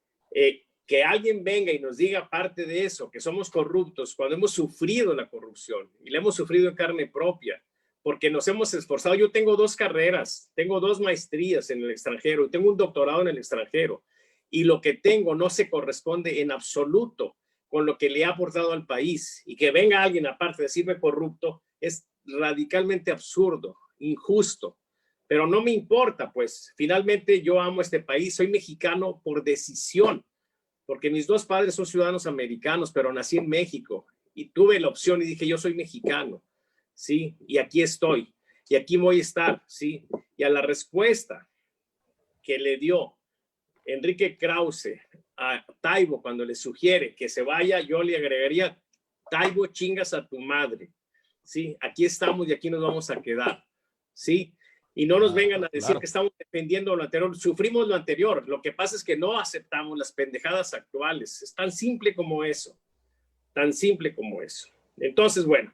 que alguien venga y nos diga parte de eso, que somos corruptos, cuando hemos sufrido la corrupción y la hemos sufrido en carne propia, porque nos hemos esforzado. Yo tengo 2 carreras, tengo 2 maestrías en el extranjero y tengo un doctorado en el extranjero, y lo que tengo no se corresponde en absoluto con lo que le ha aportado al país, y que venga alguien aparte de decirme corrupto es radicalmente absurdo, injusto. Pero no me importa, pues finalmente yo amo este país, soy mexicano por decisión, porque mis 2 padres son ciudadanos americanos, pero nací en México y tuve la opción y dije, yo soy mexicano, ¿sí? Y aquí estoy, y aquí voy a estar, ¿sí? Y a la respuesta que le dio Enrique Krause a Taibo cuando le sugiere que se vaya, yo le agregaría, Taibo, chingas a tu madre, ¿sí? Aquí estamos y aquí nos vamos a quedar, ¿sí? Y no nos vengan a decir que estamos defendiendo lo anterior. Sufrimos lo anterior. Lo que pasa es que no aceptamos las pendejadas actuales. Es tan simple como eso. Tan simple como eso. Entonces, bueno,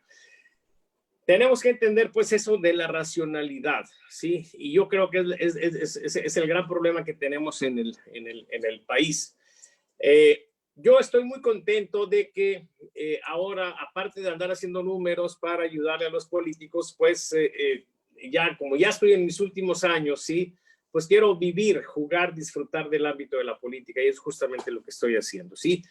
tenemos que entender pues eso de la racionalidad, ¿sí? Y yo creo que es el gran problema que tenemos en el país. Yo estoy muy contento de que ahora, aparte de andar haciendo números para ayudarle a los políticos, pues ya como ya estoy en mis últimos años, ¿sí? Pues quiero vivir, jugar, disfrutar del ámbito de la política, y es justamente lo que estoy haciendo, ¿sí?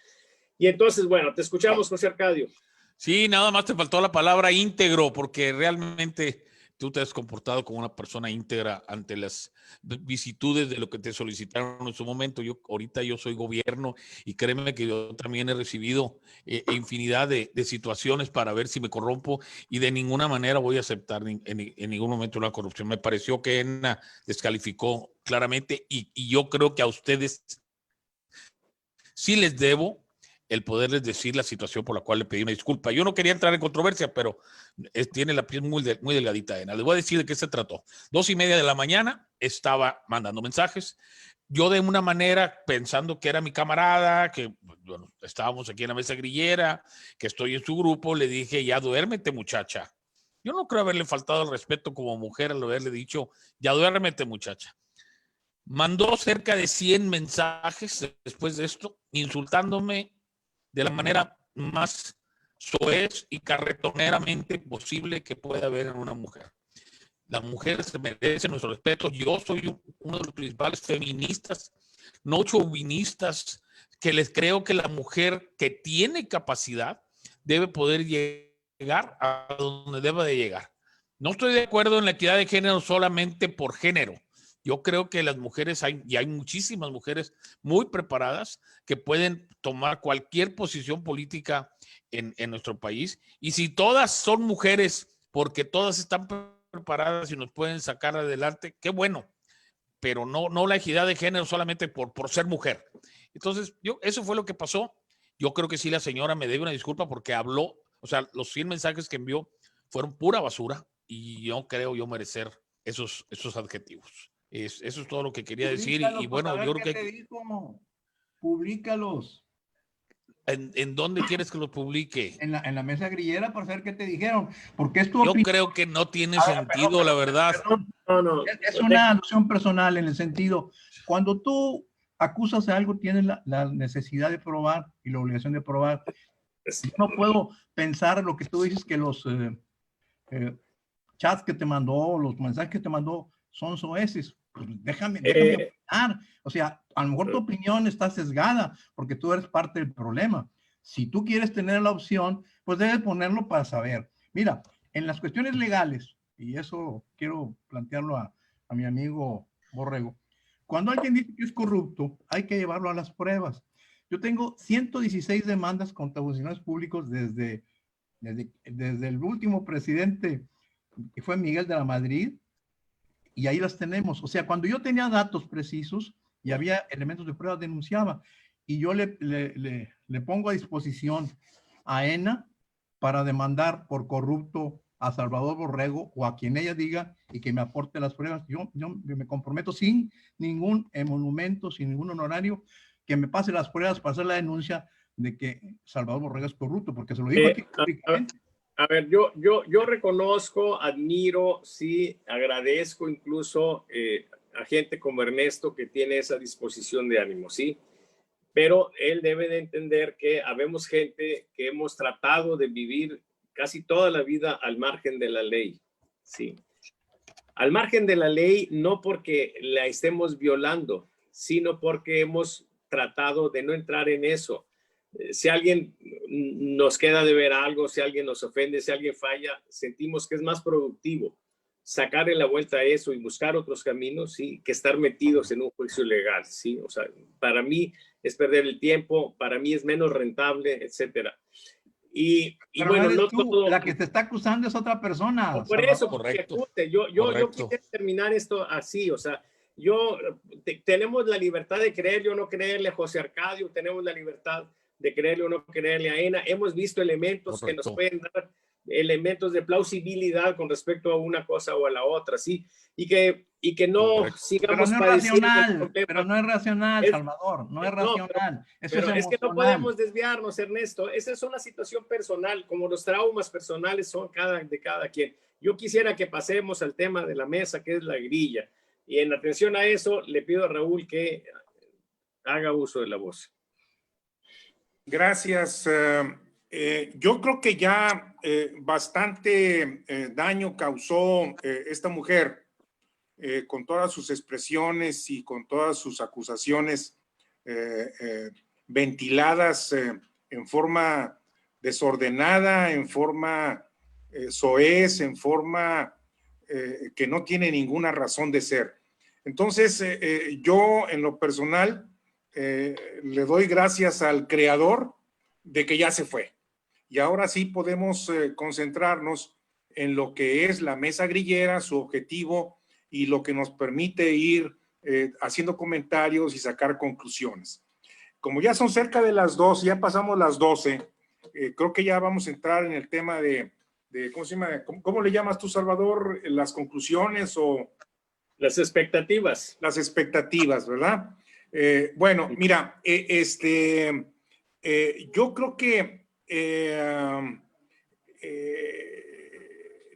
Y entonces, bueno, te escuchamos, José Arcadio. Sí, nada más te faltó la palabra íntegro, porque realmente tú te has comportado como una persona íntegra ante las vicisitudes de lo que te solicitaron en su momento. Ahorita yo soy gobierno y créeme que yo también he recibido infinidad de situaciones para ver si me corrompo, y de ninguna manera voy a aceptar en ningún momento la corrupción. Me pareció que ENA descalificó claramente, y yo creo que a ustedes sí les debo el poderles decir la situación por la cual le pedí una disculpa. Yo no quería entrar en controversia, pero tiene la piel muy delgadita, Ena. Les voy a decir de qué se trató. 2:30 de la mañana estaba mandando mensajes. Yo de una manera, pensando que era mi camarada, que bueno, estábamos aquí en la mesa grillera, que estoy en su grupo, le dije, ya duérmete, muchacha. Yo no creo haberle faltado el respeto como mujer al haberle dicho, ya duérmete, muchacha. Mandó cerca de 100 mensajes después de esto, insultándome de la manera más soez y carretoneramente posible que pueda haber en una mujer. La mujer se merece nuestro respeto. Yo soy uno de los principales feministas, no chauvinistas, que les creo que la mujer que tiene capacidad debe poder llegar a donde deba de llegar. No estoy de acuerdo en la equidad de género solamente por género. Yo creo que las mujeres, y hay muchísimas mujeres muy preparadas que pueden tomar cualquier posición política en nuestro país. Y si todas son mujeres, porque todas están preparadas y nos pueden sacar adelante, qué bueno. Pero no la equidad de género solamente por ser mujer. Entonces, eso fue lo que pasó. Yo creo que sí, la señora me debe una disculpa porque habló, o sea, los 100 mensajes que envió fueron pura basura, y yo creo yo merecer esos adjetivos. Eso es todo lo que quería decir. Y bueno, yo creo que... Publícalos. ¿En dónde quieres que los publique? En la mesa grillera, por saber qué te dijeron. Porque es tu Yo opinión. creo que no tiene sentido, la verdad. No. Es una alusión personal en el sentido, cuando tú acusas a algo, tienes la necesidad de probar y la obligación de probar. Yo no puedo pensar lo que tú dices, que los chats que te mandó, los mensajes que te mandó son soeces. Pues déjame opinar. O sea, a lo mejor tu opinión está sesgada porque tú eres parte del problema. Si tú quieres tener la opción, pues debes ponerlo para saber. Mira, en las cuestiones legales, y eso quiero plantearlo a mi amigo Borrego, cuando alguien dice que es corrupto, hay que llevarlo a las pruebas. Yo tengo 116 demandas contra funcionarios públicos desde el último presidente, que fue Miguel de la Madrid, y ahí las tenemos. O sea, cuando yo tenía datos precisos y había elementos de prueba, denunciaba. Y yo le pongo a disposición a ENA para demandar por corrupto a Salvador Borrego o a quien ella diga y que me aporte las pruebas. Yo me comprometo sin ningún emolumento, sin ningún honorario, que me pase las pruebas para hacer la denuncia de que Salvador Borrego es corrupto, porque se lo digo aquí públicamente. A ver, yo reconozco, admiro, sí, agradezco incluso a gente como Ernesto que tiene esa disposición de ánimo, sí, pero él debe de entender que habemos gente que hemos tratado de vivir casi toda la vida al margen de la ley, sí. Al margen de la ley, no porque la estemos violando, sino porque hemos tratado de no entrar en eso. Si alguien nos queda de ver algo, si alguien nos ofende, si alguien falla, sentimos que es más productivo sacarle la vuelta a eso y buscar otros caminos, ¿sí? Que estar metidos en un juicio legal, ¿sí? O sea, para mí es perder el tiempo, para mí es menos rentable, etcétera. Y bueno, no todo... La que te está acusando es otra persona. No, por eso, correcto. Yo quisiera terminar esto así, o sea, tenemos la libertad de creerle o no creerle a José Arcadio, tenemos la libertad de creerle o no creerle a ENA. Hemos visto elementos que nos pueden dar elementos de plausibilidad con respecto a una cosa o a la otra, ¿sí? Y que no sigamos padeciendo. Pero no es racional, Salvador, no es racional. Pero es que no podemos desviarnos, Ernesto. Esa es una situación personal, como los traumas personales son de cada quien. Yo quisiera que pasemos al tema de la mesa, que es la grilla. Y en atención a eso, le pido a Raúl que haga uso de la voz. Gracias. Yo creo que ya bastante daño causó esta mujer con todas sus expresiones y con todas sus acusaciones ventiladas en forma desordenada, en forma soez, en forma que no tiene ninguna razón de ser. Entonces, yo en lo personal le doy gracias al creador de que ya se fue. Y ahora sí podemos concentrarnos en lo que es la mesa grillera, su objetivo y lo que nos permite ir haciendo comentarios y sacar conclusiones. Como ya son cerca de las 12, ya pasamos las 12, creo que ya vamos a entrar en el tema de ¿cómo se llama? ¿Cómo le llamas tú, Salvador? ¿Las conclusiones o...? Las expectativas. Las expectativas, ¿verdad? Bueno, mira, yo creo que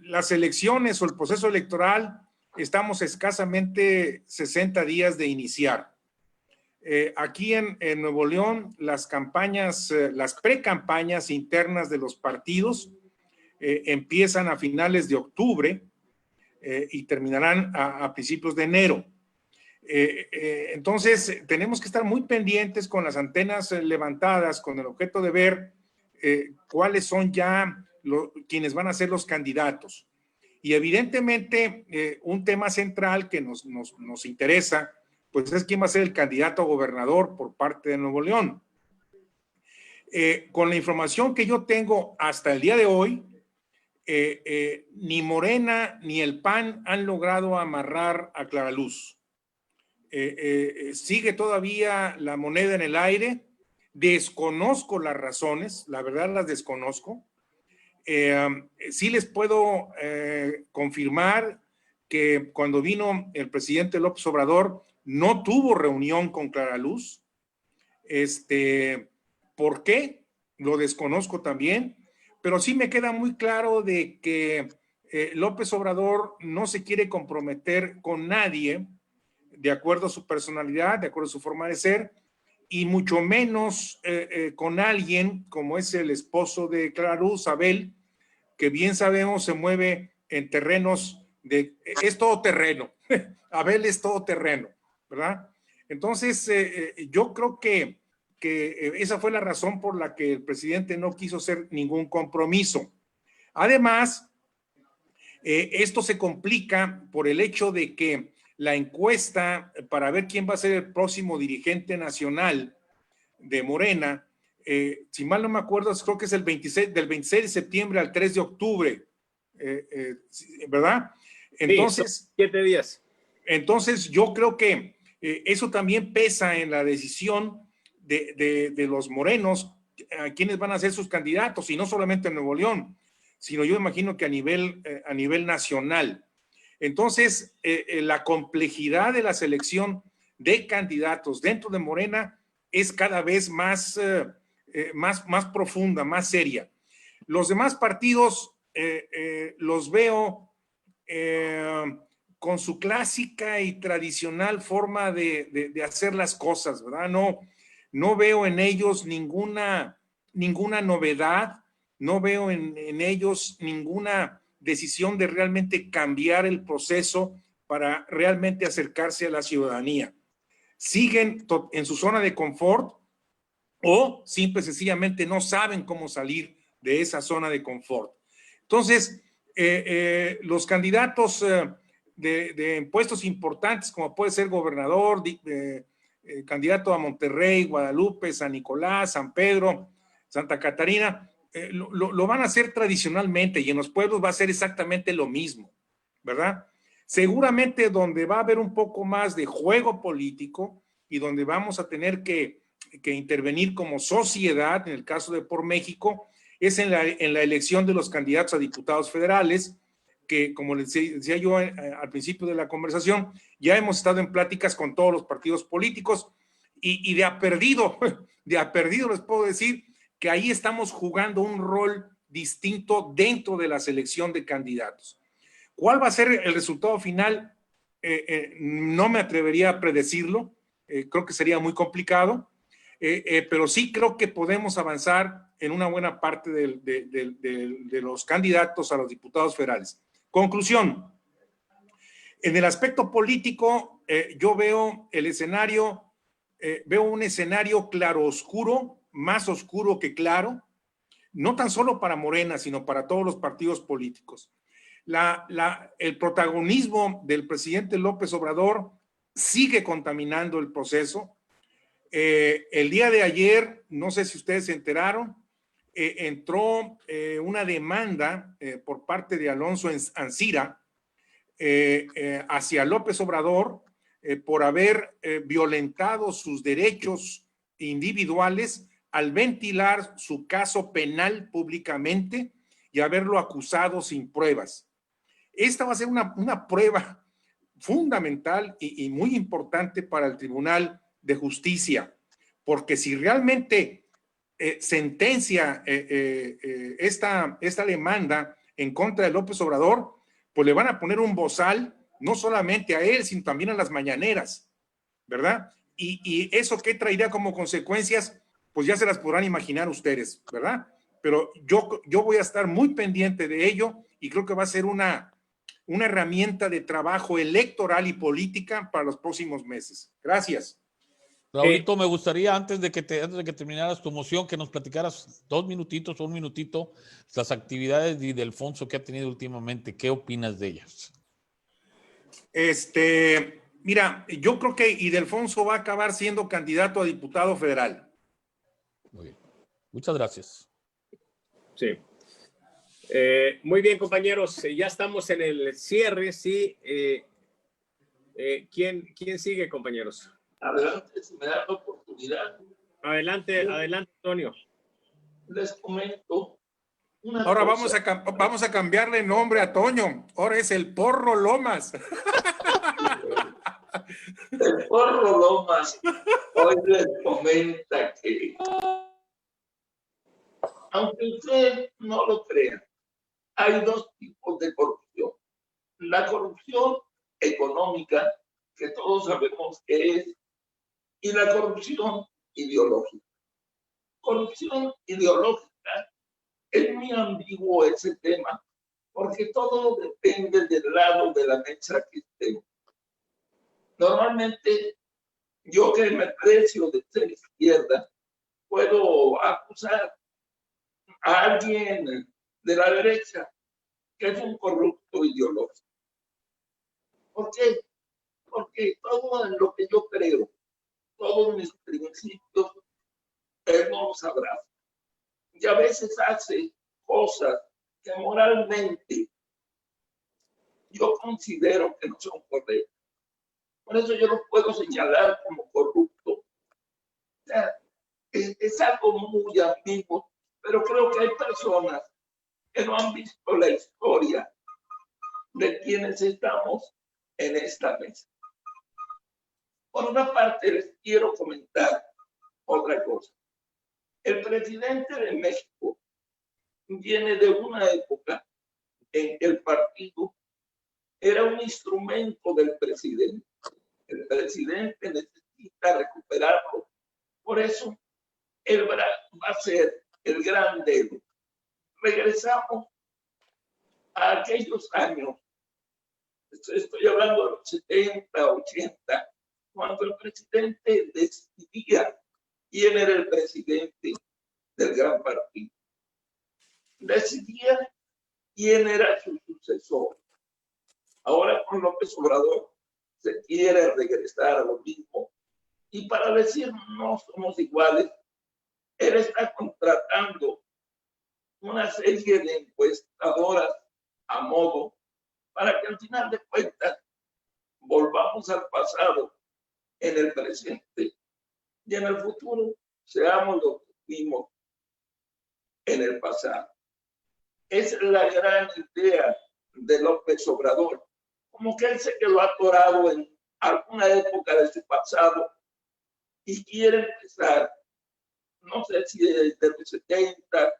las elecciones o el proceso electoral estamos escasamente 60 días de iniciar. Aquí en Nuevo León, las campañas, las precampañas internas de los partidos empiezan a finales de octubre y terminarán a principios de enero. Entonces, tenemos que estar muy pendientes con las antenas levantadas con el objeto de ver cuáles son ya quienes van a ser los candidatos. Y evidentemente, un tema central que nos interesa, pues es quién va a ser el candidato a gobernador por parte de Nuevo León. Con la información que yo tengo hasta el día de hoy, ni Morena ni el PAN han logrado amarrar a Clara Luz. Sigue todavía la moneda en el aire. Desconozco las razones, la verdad las desconozco. Sí les puedo confirmar que cuando vino el presidente López Obrador no tuvo reunión con Clara Luz. ¿Por qué? Lo desconozco también, pero sí me queda muy claro de que López Obrador no se quiere comprometer con nadie de acuerdo a su personalidad, de acuerdo a su forma de ser, y mucho menos con alguien como es el esposo de Clara Luz, Abel, que bien sabemos se mueve en terrenos es todo terreno. Abel es todo terreno, ¿verdad? Entonces, yo creo que esa fue la razón por la que el presidente no quiso hacer ningún compromiso. Además, esto se complica por el hecho de que la encuesta para ver quién va a ser el próximo dirigente nacional de Morena, si mal no me acuerdo, creo que es del 26 de septiembre al 3 de octubre, ¿verdad? Entonces, sí, 7 días. Entonces, yo creo que eso también pesa en la decisión de los morenos, a quienes van a ser sus candidatos, y no solamente en Nuevo León, sino yo imagino que a nivel nacional. Entonces, la complejidad de la selección de candidatos dentro de Morena es cada vez más profunda, más seria. Los demás partidos los veo con su clásica y tradicional forma de hacer las cosas, ¿verdad? No veo en ellos ninguna novedad, no veo en ellos ninguna decisión de realmente cambiar el proceso para realmente acercarse a la ciudadanía. Siguen en su zona de confort o simple y sencillamente no saben cómo salir de esa zona de confort. Entonces, los candidatos de puestos importantes, como puede ser gobernador, candidato a Monterrey, Guadalupe, San Nicolás, San Pedro, Santa Catarina, lo van a hacer tradicionalmente, y en los pueblos va a ser exactamente lo mismo, ¿verdad? Seguramente donde va a haber un poco más de juego político y donde vamos a tener que intervenir como sociedad, en el caso de Por México, es en la elección de los candidatos a diputados federales, que como les decía yo al principio de la conversación, ya hemos estado en pláticas con todos los partidos políticos, y de a perdido les puedo decir que ahí estamos jugando un rol distinto dentro de la selección de candidatos. ¿Cuál va a ser el resultado final? No me atrevería a predecirlo, creo que sería muy complicado, pero sí creo que podemos avanzar en una buena parte de los candidatos a los diputados federales. Conclusión, en el aspecto político, yo veo el escenario, veo un escenario claroscuro, más oscuro que claro, no tan solo para Morena, sino para todos los partidos políticos. El protagonismo del presidente López Obrador sigue contaminando el proceso. El día de ayer, no sé si ustedes se enteraron, entró una demanda por parte de Alonso Ancira hacia López Obrador por haber violentado sus derechos individuales al ventilar su caso penal públicamente y haberlo acusado sin pruebas. Esta va a ser una prueba fundamental y muy importante para el Tribunal de Justicia, porque si realmente sentencia esta demanda en contra de López Obrador, pues le van a poner un bozal, no solamente a él, sino también a las mañaneras, ¿verdad? Y eso qué traería como consecuencias, pues ya se las podrán imaginar ustedes, ¿verdad? Pero yo voy a estar muy pendiente de ello, y creo que va a ser una herramienta de trabajo electoral y política para los próximos meses. Gracias. Raulito, me gustaría antes de que terminaras tu moción, que nos platicaras 2 minutitos o 1 minutito las actividades de Ildefonso que ha tenido últimamente. ¿Qué opinas de ellas? Mira, yo creo que Ildefonso va a acabar siendo candidato a diputado federal. Muy bien. Muchas gracias. Sí. Muy bien, compañeros. Ya estamos en el cierre, sí. ¿Quién sigue, compañeros? Adelante, si me da la oportunidad. Adelante, Antonio. Les comento. Ahora vamos a cambiarle nombre a Toño. Ahora es el Porro Lomas. El Porro Lomas hoy les comenta que, aunque usted no lo crea, hay 2 tipos de corrupción. La corrupción económica, que todos sabemos que es, y la corrupción ideológica. Corrupción ideológica es muy ambiguo ese tema, porque todo depende del lado de la mesa que estemos. Normalmente, yo que me precio de ser izquierda, puedo acusar a alguien de la derecha que es un corrupto ideológico. ¿Por qué? Porque todo en lo que yo creo, todos mis principios él no lo sabrá. Y a veces hace cosas que moralmente yo considero que no son correctas. Por eso yo lo puedo señalar como corrupto. O sea, es algo muy ambiguo, pero creo que hay personas que no han visto la historia de quienes estamos en esta mesa. Por una parte, les quiero comentar otra cosa. El presidente de México viene de una época en que el partido era un instrumento del presidente. El presidente necesita recuperarlo. Por eso, él va a ser el gran dedo. Regresamos a aquellos años, estoy hablando de los 70, 80, cuando el presidente decidía quién era el presidente del gran partido. Decidía quién era su sucesor. Ahora con López Obrador se quiere regresar a lo mismo. Y para decir no somos iguales, él está contratando una serie de encuestadoras a modo para que al final de cuentas volvamos al pasado en el presente y en el futuro seamos lo que fuimos en el pasado. Esa es la gran idea de López Obrador. Como que él se quedó atorado en alguna época de su pasado y quiere empezar, no sé si desde los 70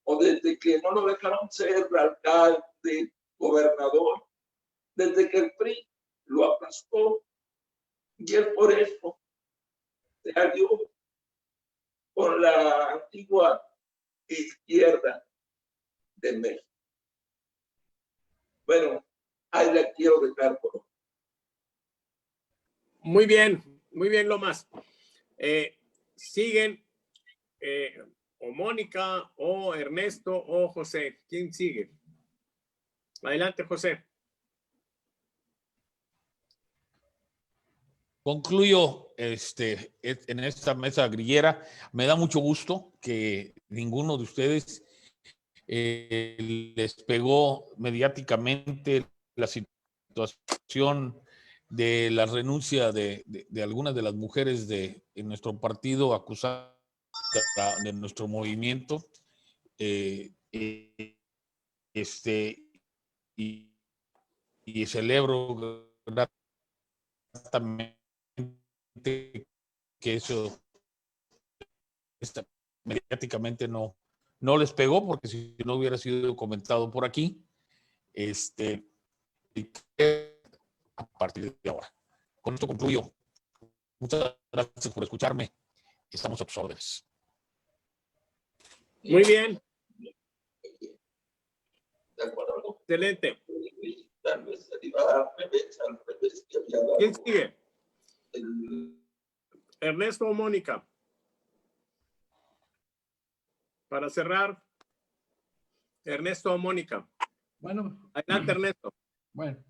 o desde que no lo dejaron ser alcalde, gobernador, desde que el PRI lo aplastó y él por eso se alió con la antigua izquierda de México. Bueno, ahí la quiero dejar por hoy. Muy bien, Lomas. Siguen o Mónica, o Ernesto, o José. ¿Quién sigue? Adelante, José. Concluyo en esta mesa grillera. Me da mucho gusto que ninguno de ustedes les pegó mediáticamente la situación de la renuncia de algunas de las mujeres de nuestro partido acusadas de nuestro movimiento. Y celebro gratamente que eso mediáticamente no les pegó, porque si no hubiera sido comentado por aquí, a partir de ahora. Con esto concluyo. Muchas gracias por escucharme. Estamos a tus órdenes. Muy bien. De acuerdo. Excelente. Tal vez al revés que había dado. ¿Quién sigue? Ernesto o Mónica. Para cerrar, Ernesto o Mónica. Bueno. Adelante, Ernesto. Bueno,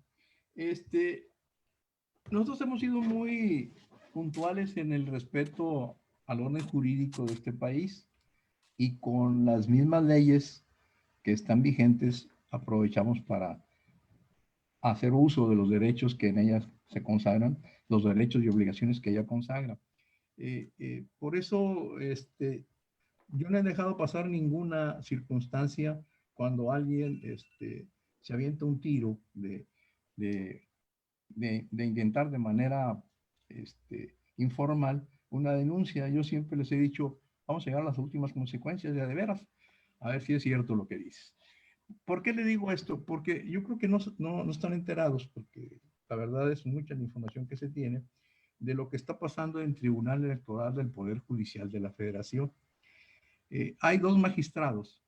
nosotros hemos sido muy puntuales en el respeto al orden jurídico de este país y con las mismas leyes que están vigentes aprovechamos para hacer uso de los derechos que en ellas se consagran, los derechos y obligaciones que ella consagra. Por eso, yo no he dejado pasar ninguna circunstancia cuando alguien se avienta un tiro de intentar de manera informal una denuncia. Yo siempre les he dicho, vamos a llegar a las últimas consecuencias de veras, a ver si es cierto lo que dices. ¿Por qué le digo esto? Porque yo creo que no están enterados, porque la verdad es mucha la información que se tiene de lo que está pasando en el Tribunal Electoral del Poder Judicial de la Federación. Hay dos magistrados,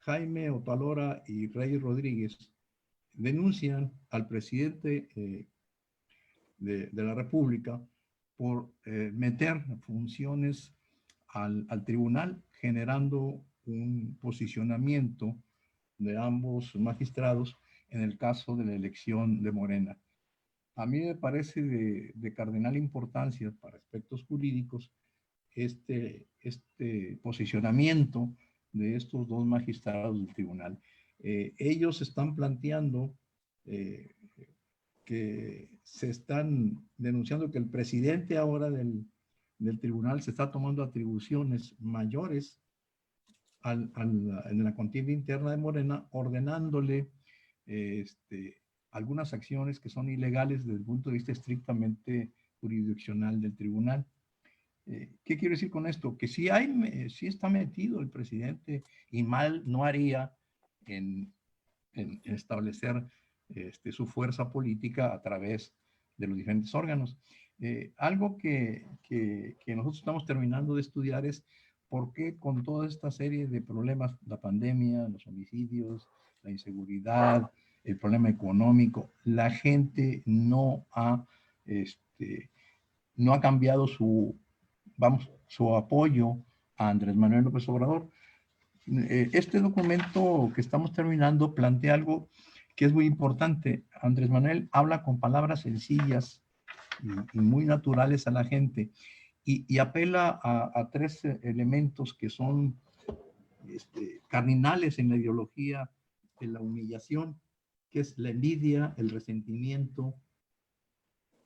Jaime Otalora y Rey Rodríguez, denuncian al presidente de la República por meter funciones al tribunal, generando un posicionamiento de ambos magistrados en el caso de la elección de Morena. A mí me parece de cardenal importancia para aspectos jurídicos este posicionamiento de estos dos magistrados del tribunal. Ellos están planteando que se están denunciando que el presidente ahora del tribunal se está tomando atribuciones mayores en la contienda interna de Morena, ordenándole algunas acciones que son ilegales desde el punto de vista estrictamente jurisdiccional del tribunal. ¿Qué quiero decir con esto? Que sí está metido el presidente y mal no haría en establecer su fuerza política a través de los diferentes órganos. Algo que nosotros estamos terminando de estudiar es por qué con toda esta serie de problemas, la pandemia, los homicidios, la inseguridad, el problema económico, la gente no ha cambiado su apoyo a Andrés Manuel López Obrador. Este documento que estamos terminando plantea algo que es muy importante. Andrés Manuel habla con palabras sencillas y muy naturales a la gente y apela a tres elementos que son cardinales en la ideología de la humillación, que es la envidia, el resentimiento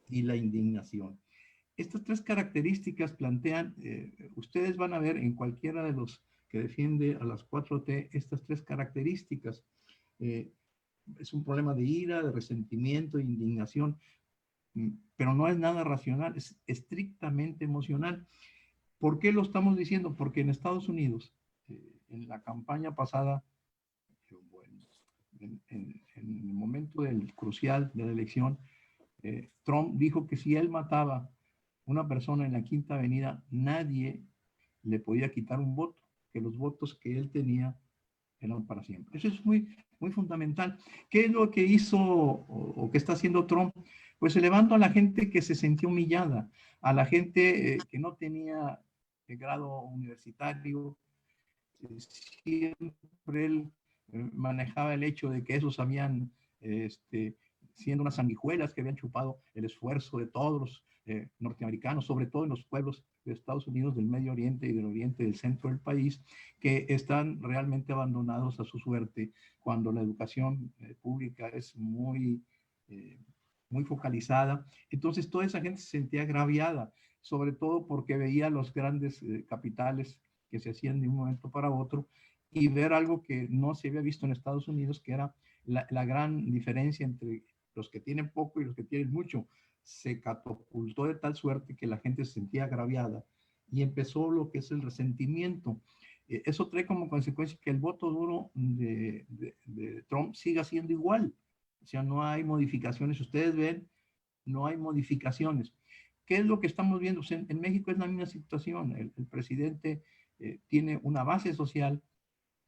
y la indignación. Estas tres características plantean, ustedes van a ver en cualquiera de los que defiende a las 4T estas tres características. Es un problema de ira, de resentimiento, de indignación, pero no es nada racional, es estrictamente emocional. ¿Por qué lo estamos diciendo? Porque en Estados Unidos, en la campaña pasada, en el momento crucial de la elección, Trump dijo que si él mataba una persona en la Quinta Avenida, nadie le podía quitar un voto, que los votos que él tenía eran para siempre. Eso es muy, muy fundamental. ¿Qué es lo que hizo o que está haciendo Trump? Pues elevando a la gente que se sentía humillada, a la gente que no tenía grado universitario. Siempre él manejaba el hecho de que esos habían, siendo unas sanguijuelas que habían chupado el esfuerzo de todos los norteamericanos, sobre todo en los pueblos de Estados Unidos, del Medio Oriente y del Oriente, del centro del país, que están realmente abandonados a su suerte cuando la educación pública es muy focalizada. Entonces toda esa gente se sentía agraviada, sobre todo porque veía los grandes capitales que se hacían de un momento para otro y ver algo que no se había visto en Estados Unidos, que era la gran diferencia entre los que tienen poco y los que tienen mucho. Se catapultó de tal suerte que la gente se sentía agraviada y empezó lo que es el resentimiento. Eso trae como consecuencia que el voto duro de Trump siga siendo igual. O sea, no hay modificaciones. Ustedes ven, no hay modificaciones. ¿Qué es lo que estamos viendo? O sea, en México es la misma situación. El presidente tiene una base social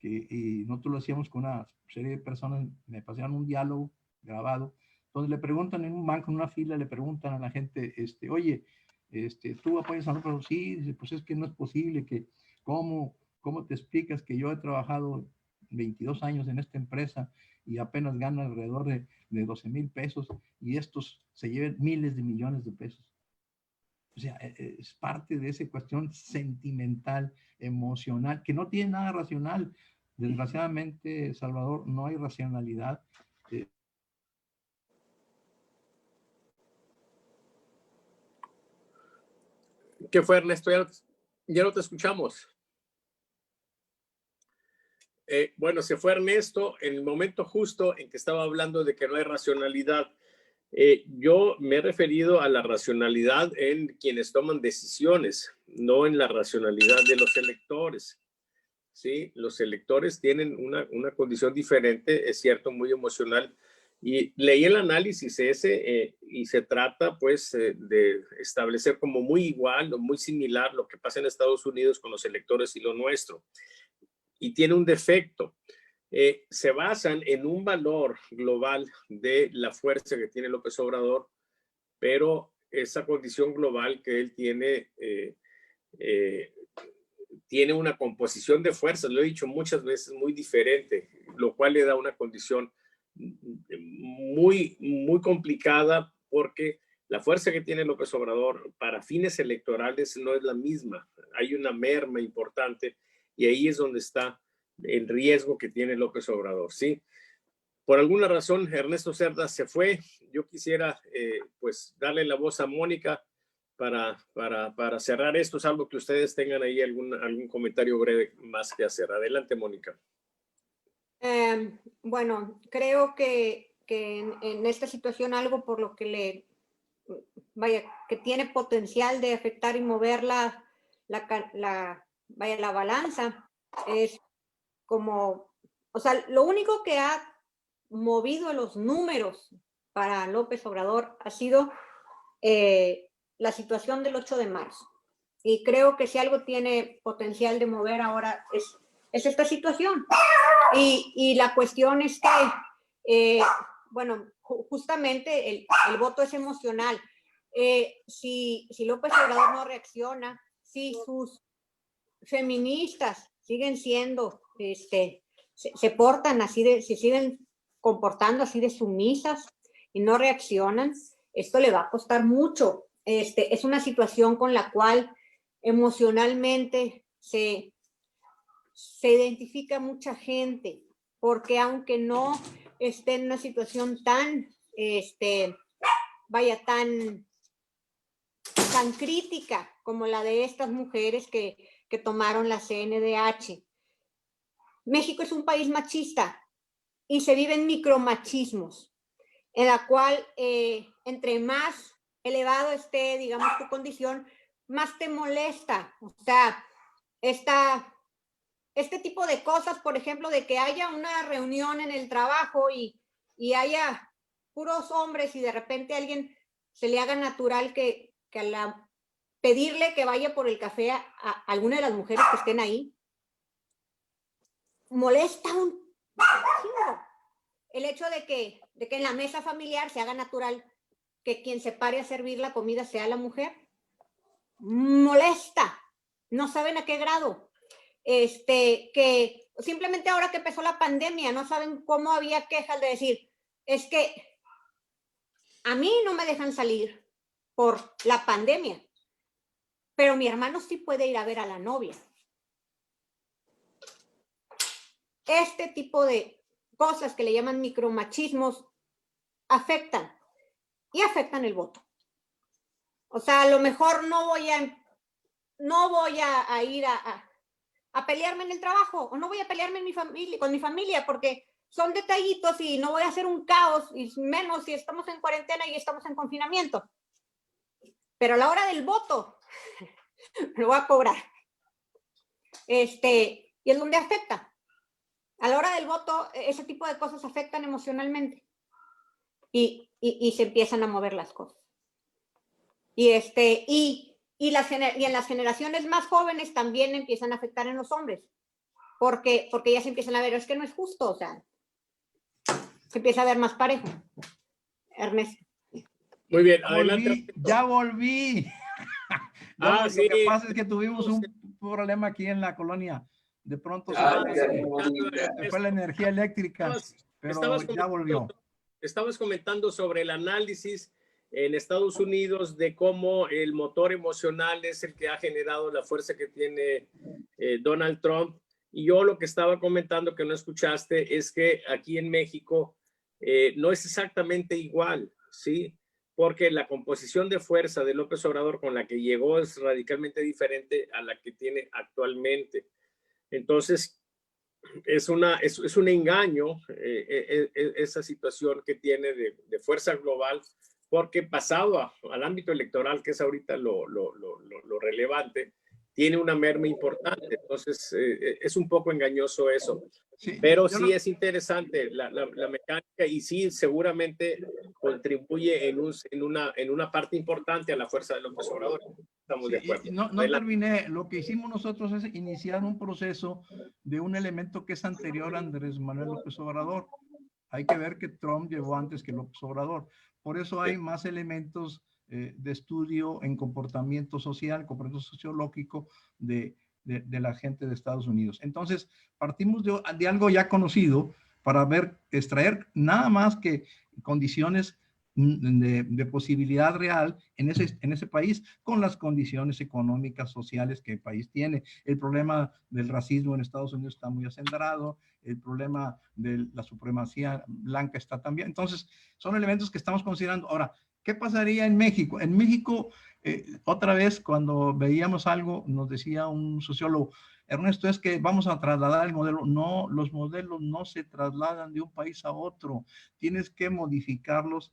y nosotros lo hacíamos con una serie de personas, me pasaron un diálogo grabado, donde le preguntan en un banco, en una fila, le preguntan a la gente, oye, ¿tú apoyas a López Obrador? Sí, dice, pues es que no es posible, que ¿cómo te explicas que yo he trabajado 22 años en esta empresa y apenas gano alrededor de 12,000 pesos y estos se lleven miles de millones de pesos? O sea, es parte de esa cuestión sentimental, emocional, que no tiene nada racional. Desgraciadamente, Salvador, no hay racionalidad. ¿Qué fue, Ernesto? Ya no te escuchamos. Bueno, se fue Ernesto en el momento justo en que estaba hablando de que no hay racionalidad. Yo me he referido a la racionalidad en quienes toman decisiones, no en la racionalidad de los electores. ¿Sí? Los electores tienen una condición diferente, es cierto, muy emocional. Y leí el análisis ese y se trata pues de establecer como muy igual o muy similar lo que pasa en Estados Unidos con los electores y lo nuestro. Y tiene un defecto. Se basan en un valor global de la fuerza que tiene López Obrador, pero esa condición global que él tiene tiene una composición de fuerzas, lo he dicho muchas veces, muy diferente, lo cual le da una condición muy, muy complicada porque La fuerza que tiene López Obrador para fines electorales no es la misma. Hay una merma importante y ahí es donde está el riesgo que tiene López Obrador, ¿sí? Por alguna razón, Ernesto Cerda se fue. Yo quisiera, pues, darle la voz a Mónica para cerrar esto, salvo que ustedes tengan ahí algún comentario breve más que hacer. Adelante, Mónica. Bueno, creo que en esta situación algo por lo que que tiene potencial de afectar y mover la balanza es como, o sea, lo único que ha movido los números para López Obrador ha sido la situación del 8 de marzo. Y creo que si algo tiene potencial de mover ahora es esta situación. Y la cuestión es que, bueno, justamente el voto es emocional. Si López Obrador no reacciona, si sus feministas siguen siendo, se portan así se siguen comportando así de sumisas y no reaccionan, esto le va a costar mucho. Es una situación con la cual emocionalmente se identifica mucha gente, porque aunque no esté en una situación tan, tan crítica como la de estas mujeres que tomaron la CNDH. México es un país machista y se viven micromachismos, en la cual entre más elevado esté, digamos, tu condición, más te molesta. O sea, este tipo de cosas, por ejemplo, de que haya una reunión en el trabajo y haya puros hombres y de repente a alguien se le haga natural que pedirle que vaya por el café a alguna de las mujeres que estén ahí, molesta un chingo. El hecho de que en la mesa familiar se haga natural que quien se pare a servir la comida sea la mujer, molesta. No saben a qué grado. Que simplemente ahora que empezó la pandemia, no saben cómo había quejas de decir, es que a mí no me dejan salir por la pandemia, pero mi hermano sí puede ir a ver a la novia. Este tipo de cosas que le llaman micromachismos afectan el voto. O sea, a lo mejor no voy a ir a pelearme en el trabajo, o no voy a pelearme con mi familia, porque son detallitos y no voy a hacer un caos, y menos si estamos en cuarentena y estamos en confinamiento. Pero a la hora del voto, lo voy a cobrar. Y es donde afecta. A la hora del voto, ese tipo de cosas afectan emocionalmente. Y se empiezan a mover las cosas. Y en las generaciones más jóvenes también empiezan a afectar en los hombres. Porque ya se empiezan a ver, es que no es justo, o sea, se empieza a ver más parejo. Ernesto. Muy bien, adelante. Ya volví. Lo que pasa es que tuvimos un problema aquí en la colonia. De pronto se fue la energía eléctrica, pero ya volvió. Estabas comentando sobre el análisis en Estados Unidos de cómo el motor emocional es el que ha generado la fuerza que tiene Donald Trump. Y yo lo que estaba comentando que no escuchaste es que aquí en México no es exactamente igual, ¿sí? Porque la composición de fuerza de López Obrador con la que llegó es radicalmente diferente a la que tiene actualmente. Entonces, es un engaño esa situación que tiene de fuerza global, porque pasado al ámbito electoral, que es ahorita lo relevante, tiene una merma importante. Entonces, es un poco engañoso eso. Sí, pero sí es interesante la mecánica y sí seguramente contribuye en una parte importante a la fuerza de López Obrador. Estamos de acuerdo. No terminé. Lo que hicimos nosotros es iniciar un proceso de un elemento que es anterior a Andrés Manuel López Obrador. Hay que ver que Trump llegó antes que López Obrador. Por eso hay más elementos de estudio en comportamiento social, comportamiento sociológico de la gente de Estados Unidos. Entonces, partimos de algo ya conocido para extraer nada más que condiciones de posibilidad real en ese país, con las condiciones económicas, sociales que el país tiene. El problema del racismo en Estados Unidos está muy acendrado, el problema de la supremacía blanca está también. Entonces, son elementos que estamos considerando. Ahora, ¿qué pasaría en México? En México, otra vez, cuando veíamos algo, nos decía un sociólogo, Ernesto, es que vamos a trasladar el modelo. No, los modelos no se trasladan de un país a otro. Tienes que modificarlos,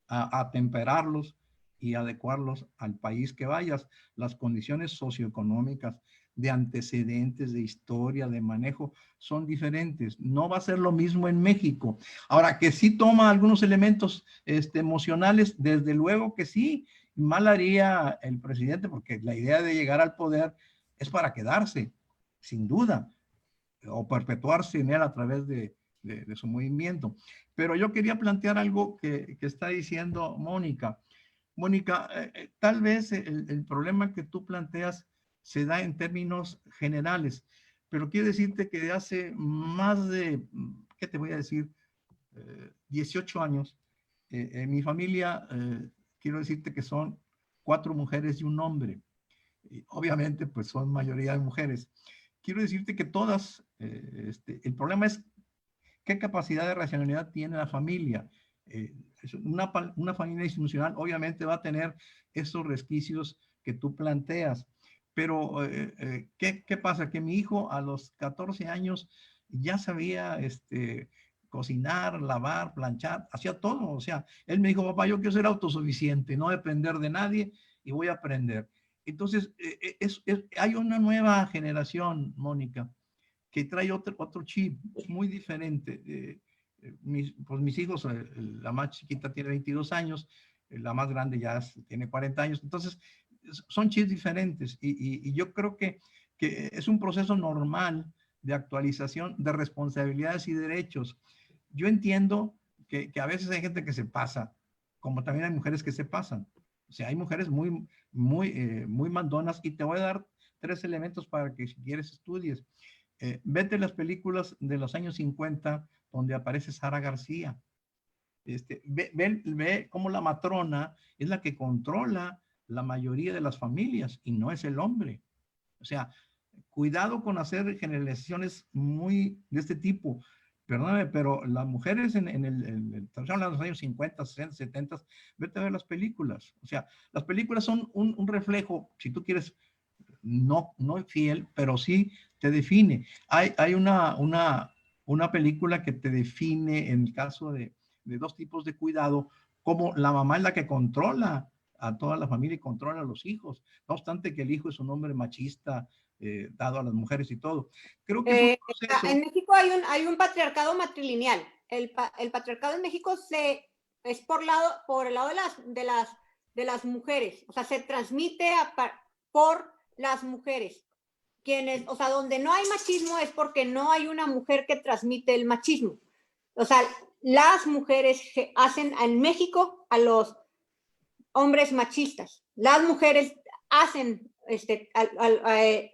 atemperarlos y adecuarlos al país que vayas. Las condiciones socioeconómicas, de antecedentes, de historia, de manejo, son diferentes. No va a ser lo mismo en México. Ahora, que sí toma algunos elementos emocionales, desde luego que sí. Mal haría el presidente, porque la idea de llegar al poder es para quedarse, sin duda, o perpetuarse en él a través de su movimiento. Pero yo quería plantear algo que está diciendo Mónica. Mónica, tal vez el problema que tú planteas se da en términos generales, pero quiero decirte que de hace más de, ¿qué te voy a decir? 18 años, en mi familia, quiero decirte que son 4 mujeres y un hombre. Y obviamente, pues son mayoría de mujeres. Quiero decirte que todas, el problema es qué capacidad de racionalidad tiene la familia. Una familia disfuncional obviamente va a tener esos resquicios que tú planteas. Pero, ¿qué pasa? Que mi hijo a los 14 años ya sabía cocinar, lavar, planchar, hacía todo. O sea, él me dijo, papá, yo quiero ser autosuficiente, no depender de nadie y voy a aprender. Entonces, hay una nueva generación, Mónica, que trae otro chip muy diferente. Pues mis hijos, la más chiquita tiene 22 años, la más grande ya tiene 40 años. Entonces, son chips diferentes y yo creo que es un proceso normal de actualización de responsabilidades y derechos. Yo entiendo que a veces hay gente que se pasa, como también hay mujeres que se pasan. O sea, hay mujeres muy mandonas, y te voy a dar 3 elementos para que, si quieres, estudies. Vete las películas de los años 50 donde aparece Sara García. Ve cómo la matrona es la que controla la mayoría de las familias y no es el hombre. O sea, cuidado con hacer generalizaciones muy de este tipo. Perdóname, pero las mujeres estamos hablando de los años 50, 60, 70, vete a ver las películas. O sea, las películas son un reflejo, si tú quieres, no fiel, pero sí te define. Hay una película que te define en el caso de 2 tipos de cuidado, como la mamá es la que controla a toda la familia y controla a los hijos, no obstante que el hijo es un hombre machista, dado a las mujeres y todo. Creo que es un proceso. En México hay un patriarcado matrilineal. El patriarcado en México es por el lado de las mujeres, o sea, se transmite por las mujeres. O sea, donde no hay machismo es porque no hay una mujer que transmite el machismo. O sea, las mujeres hacen en México a los hombres machistas. Las mujeres hacen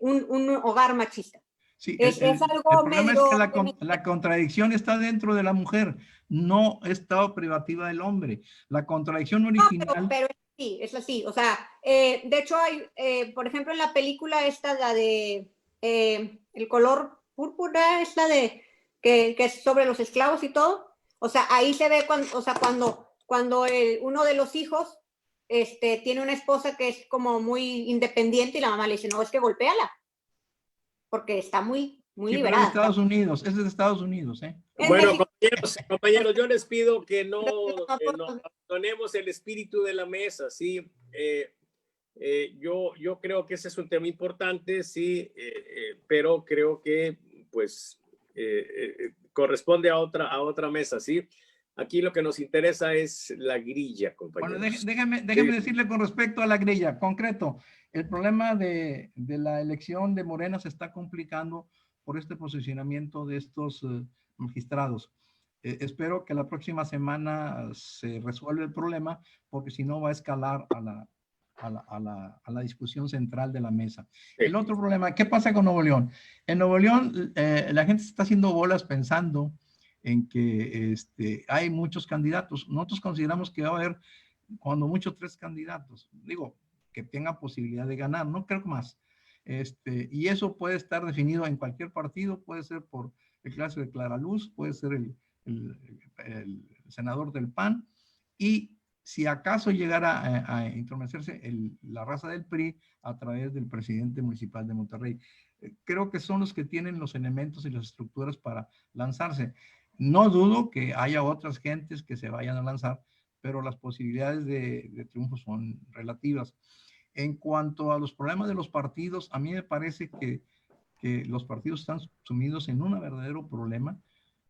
un hogar machista. Sí, es algo el problema medio... es que la contradicción está dentro de la mujer, no está privativa del hombre. La contradicción original... No, pero sí, es así. O sea, de hecho hay, por ejemplo, en la película esta, la de El color púrpura, es la de que es sobre los esclavos y todo. O sea, ahí se ve cuando uno de los hijos tiene una esposa que es como muy independiente y la mamá le dice, no, es que golpéala, porque está muy liberada. Es de Estados Unidos, es de Estados Unidos, ¿eh? Bueno, compañeros, yo les pido que no abandonemos el espíritu de la mesa, ¿sí? Yo creo que ese es un tema importante, sí, pero creo que, pues, corresponde a otra mesa, ¿sí? Aquí lo que nos interesa es la grilla, compañeros. Bueno, déjeme decirle con respecto a la grilla, concreto, el problema de la elección de Morena se está complicando por este posicionamiento de estos magistrados. Espero que la próxima semana se resuelva el problema, porque si no va a escalar a la discusión central de la mesa. Sí. El otro problema, ¿qué pasa con Nuevo León? En Nuevo León la gente se está haciendo bolas pensando en que hay muchos candidatos. Nosotros consideramos que va a haber, cuando mucho, 3 candidatos. Digo, que tengan posibilidad de ganar, no creo que más. Y eso puede estar definido en cualquier partido, puede ser por el caso de Clara Luz, puede ser el senador del PAN, y si acaso llegara a intrometerse la raza del PRI a través del presidente municipal de Monterrey. Creo que son los que tienen los elementos y las estructuras para lanzarse. No dudo que haya otras gentes que se vayan a lanzar, pero las posibilidades de triunfo son relativas. En cuanto a los problemas de los partidos, a mí me parece que los partidos están sumidos en un verdadero problema.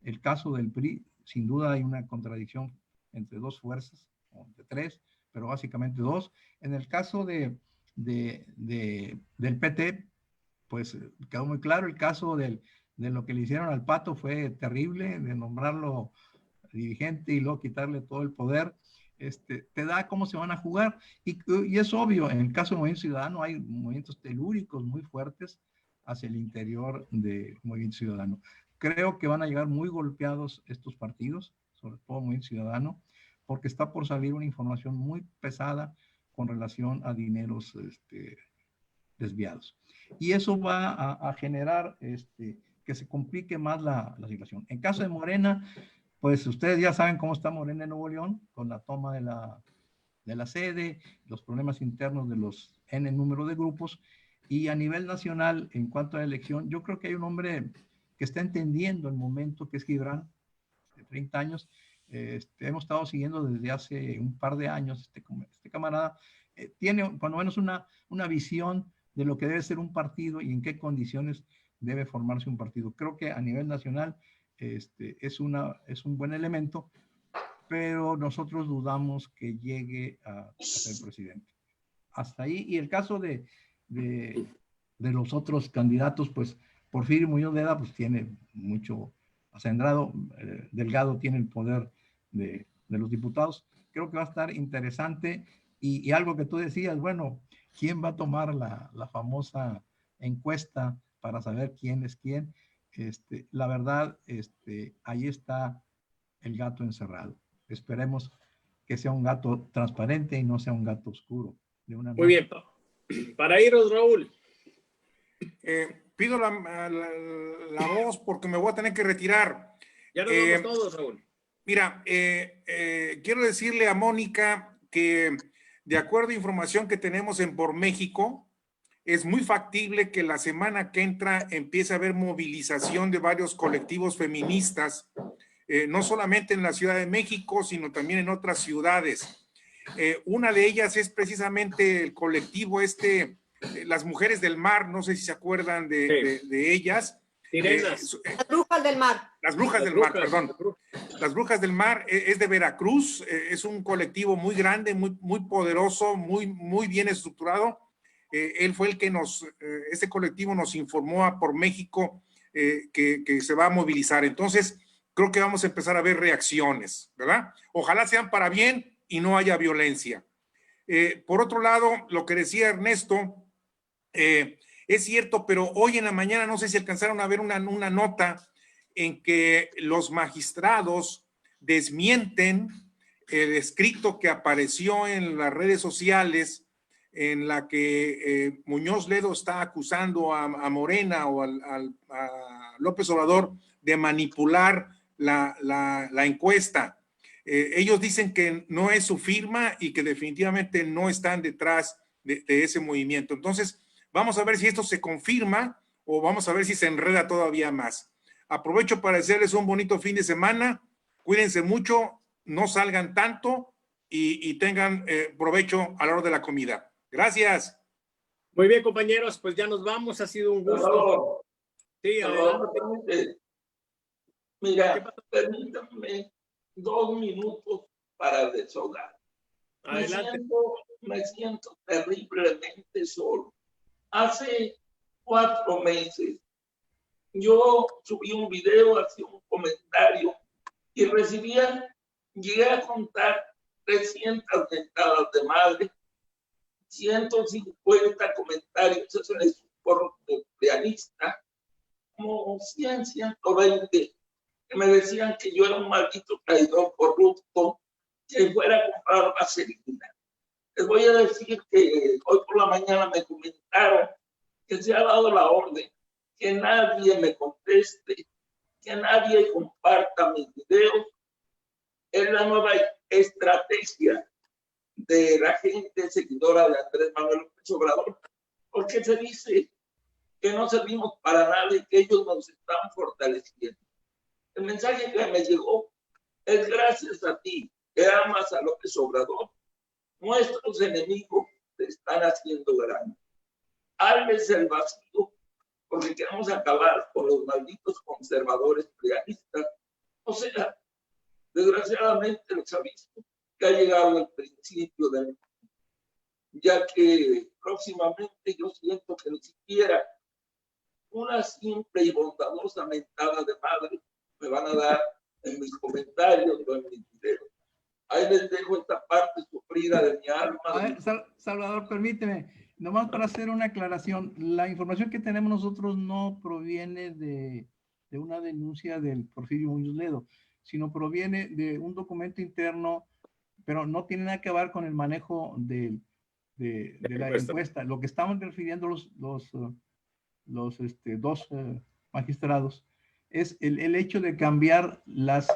El caso del PRI, sin duda hay una contradicción entre 2 fuerzas, o entre 3, pero básicamente 2. En el caso del PT, pues quedó muy claro. El caso de lo que le hicieron al Pato fue terrible, de nombrarlo dirigente y luego quitarle todo el poder. Te da cómo se van a jugar, y es obvio, en el caso del Movimiento Ciudadano hay movimientos telúricos muy fuertes hacia el interior del Movimiento Ciudadano. Creo que van a llegar muy golpeados estos partidos, sobre todo el Movimiento Ciudadano, porque está por salir una información muy pesada con relación a dineros desviados. Y eso va a generar que se complique más la situación. En caso de Morena, pues ustedes ya saben cómo está Morena en Nuevo León, con la toma de la sede, los problemas internos de los N número de grupos, y a nivel nacional, en cuanto a la elección, yo creo que hay un hombre que está entendiendo el momento, que es Gibran, de 30 años. Hemos estado siguiendo desde hace un par de años. Este camarada tiene cuando menos una visión de lo que debe ser un partido y en qué condiciones debe formarse un partido. Creo que a nivel nacional es un buen elemento, pero nosotros dudamos que llegue a ser presidente. Hasta ahí. Y el caso de los otros candidatos, pues Porfirio Muñoz Leda pues tiene mucho acendrado, Delgado tiene el poder de los diputados. Creo que va a estar interesante, y algo que tú decías, bueno, ¿quién va a tomar la famosa encuesta para saber quién es quién? La verdad, ahí está el gato encerrado. Esperemos que sea un gato transparente y no sea un gato oscuro. Muy bien. Para irnos, Raúl. Pido la voz porque me voy a tener que retirar. Ya nos vamos todos, Raúl. Mira, quiero decirle a Mónica que, de acuerdo a información que tenemos en Por México, es muy factible que la semana que entra empiece a haber movilización de varios colectivos feministas, no solamente en la Ciudad de México, sino también en otras ciudades. Una de ellas es precisamente el colectivo Las Mujeres del Mar, no sé si se acuerdan de ellas. Las Brujas del Mar. Las Brujas del Mar, perdón. Las Brujas del Mar es de Veracruz, es un colectivo muy grande, muy poderoso, muy bien estructurado. Él fue el que este colectivo nos informó a Por México que se va a movilizar. Entonces, creo que vamos a empezar a ver reacciones, ¿verdad? Ojalá sean para bien y no haya violencia. Por otro lado, lo que decía Ernesto, es cierto, pero hoy en la mañana, no sé si alcanzaron a ver una nota en que los magistrados desmienten el escrito que apareció en las redes sociales en la que Muñoz Ledo está acusando a Morena o a López Obrador de manipular la encuesta. Ellos dicen que no es su firma y que definitivamente no están detrás de ese movimiento. Entonces, vamos a ver si esto se confirma o vamos a ver si se enreda todavía más. Aprovecho para desearles un bonito fin de semana. Cuídense mucho, no salgan tanto y tengan provecho a la hora de la comida. Gracias. Muy bien, compañeros, pues ya nos vamos. Ha sido un gusto. Sí, adelante. Mira, permítanme 2 minutos para desahogar. Adelante. Me siento terriblemente solo. Hace 4 meses yo subí un video, hacía un comentario y llegué a contar 300 mentadas de madre, 150 comentarios, eso es por pianista, como 100, 120 que me decían que yo era un maldito traidor corrupto, que fuera a comprar vaselina. Les voy a decir que hoy por la mañana me comentaron que se ha dado la orden que nadie me conteste, que nadie comparta mis videos. Es la nueva estrategia de la gente seguidora de Andrés Manuel López Obrador, porque se dice que no servimos para nada y que ellos nos están fortaleciendo. El mensaje que me llegó es: gracias a ti, que amas a López Obrador, nuestros enemigos te están haciendo grande. Hazles el vacío, porque queremos acabar con los malditos conservadores prianistas. O sea, desgraciadamente les aviso que ha llegado el principio del, ya que próximamente yo siento que ni siquiera una simple y bondadosa mentada de madre me van a dar en mis comentarios o en mis videos. Ahí les dejo esta parte sufrida de mi alma. Salvador, permíteme, nomás para hacer una aclaración. La información que tenemos nosotros no proviene de una denuncia del Porfirio Muñoz Ledo, sino proviene de un documento interno, pero no tiene nada que ver con el manejo de la encuesta. Lo que estaban refiriendo los dos magistrados es el hecho de cambiar las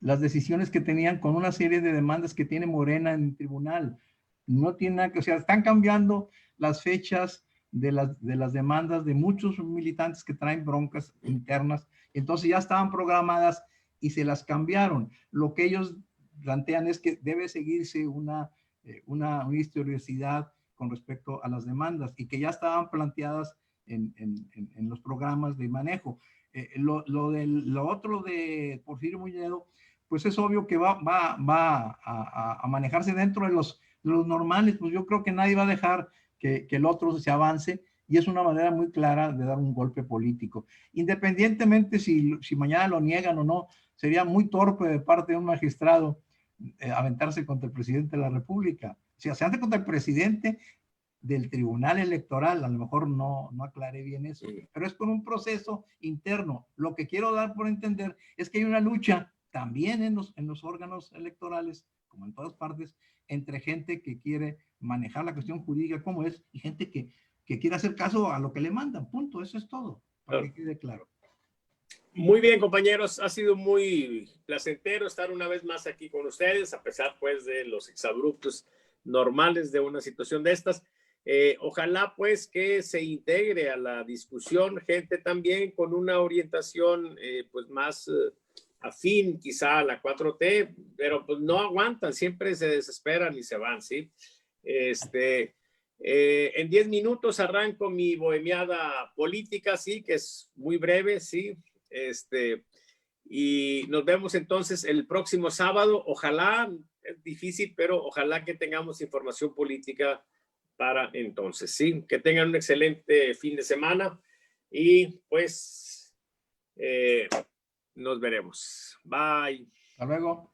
decisiones que tenían con una serie de demandas que tiene Morena en el tribunal. No tiene nada que, o sea, están cambiando las fechas de las demandas de muchos militantes que traen broncas internas, entonces ya estaban programadas y se las cambiaron. Lo que ellos plantean es que debe seguirse una historicidad con respecto a las demandas y que ya estaban planteadas en los programas de manejo. Lo otro de Porfirio Muñoz Ledo, pues es obvio que va a manejarse dentro de los normales. Pues yo creo que nadie va a dejar que el otro se avance, y es una manera muy clara de dar un golpe político. Independientemente si mañana lo niegan o no, sería muy torpe de parte de un magistrado aventarse contra el presidente de la República. Si se hace contra el presidente del Tribunal Electoral, a lo mejor no aclaré bien eso, pero es por un proceso interno. Lo que quiero dar por entender es que hay una lucha también en los órganos electorales, como en todas partes, entre gente que quiere manejar la cuestión jurídica como es y gente que quiere hacer caso a lo que le mandan. Punto. Eso es todo, para que quede claro. Muy bien, compañeros, ha sido muy placentero estar una vez más aquí con ustedes, a pesar pues de los exabruptos normales de una situación de estas. Ojalá pues que se integre a la discusión gente también con una orientación pues más afín quizá a la 4T, pero pues no aguantan, siempre se desesperan y se van, ¿sí? En 10 minutos arranco mi bohemiada política, sí, que es muy breve, sí. Y nos vemos entonces el próximo sábado. Ojalá, es difícil, pero ojalá que tengamos información política para entonces, sí. Que tengan un excelente fin de semana y pues nos veremos. Bye. Hasta luego.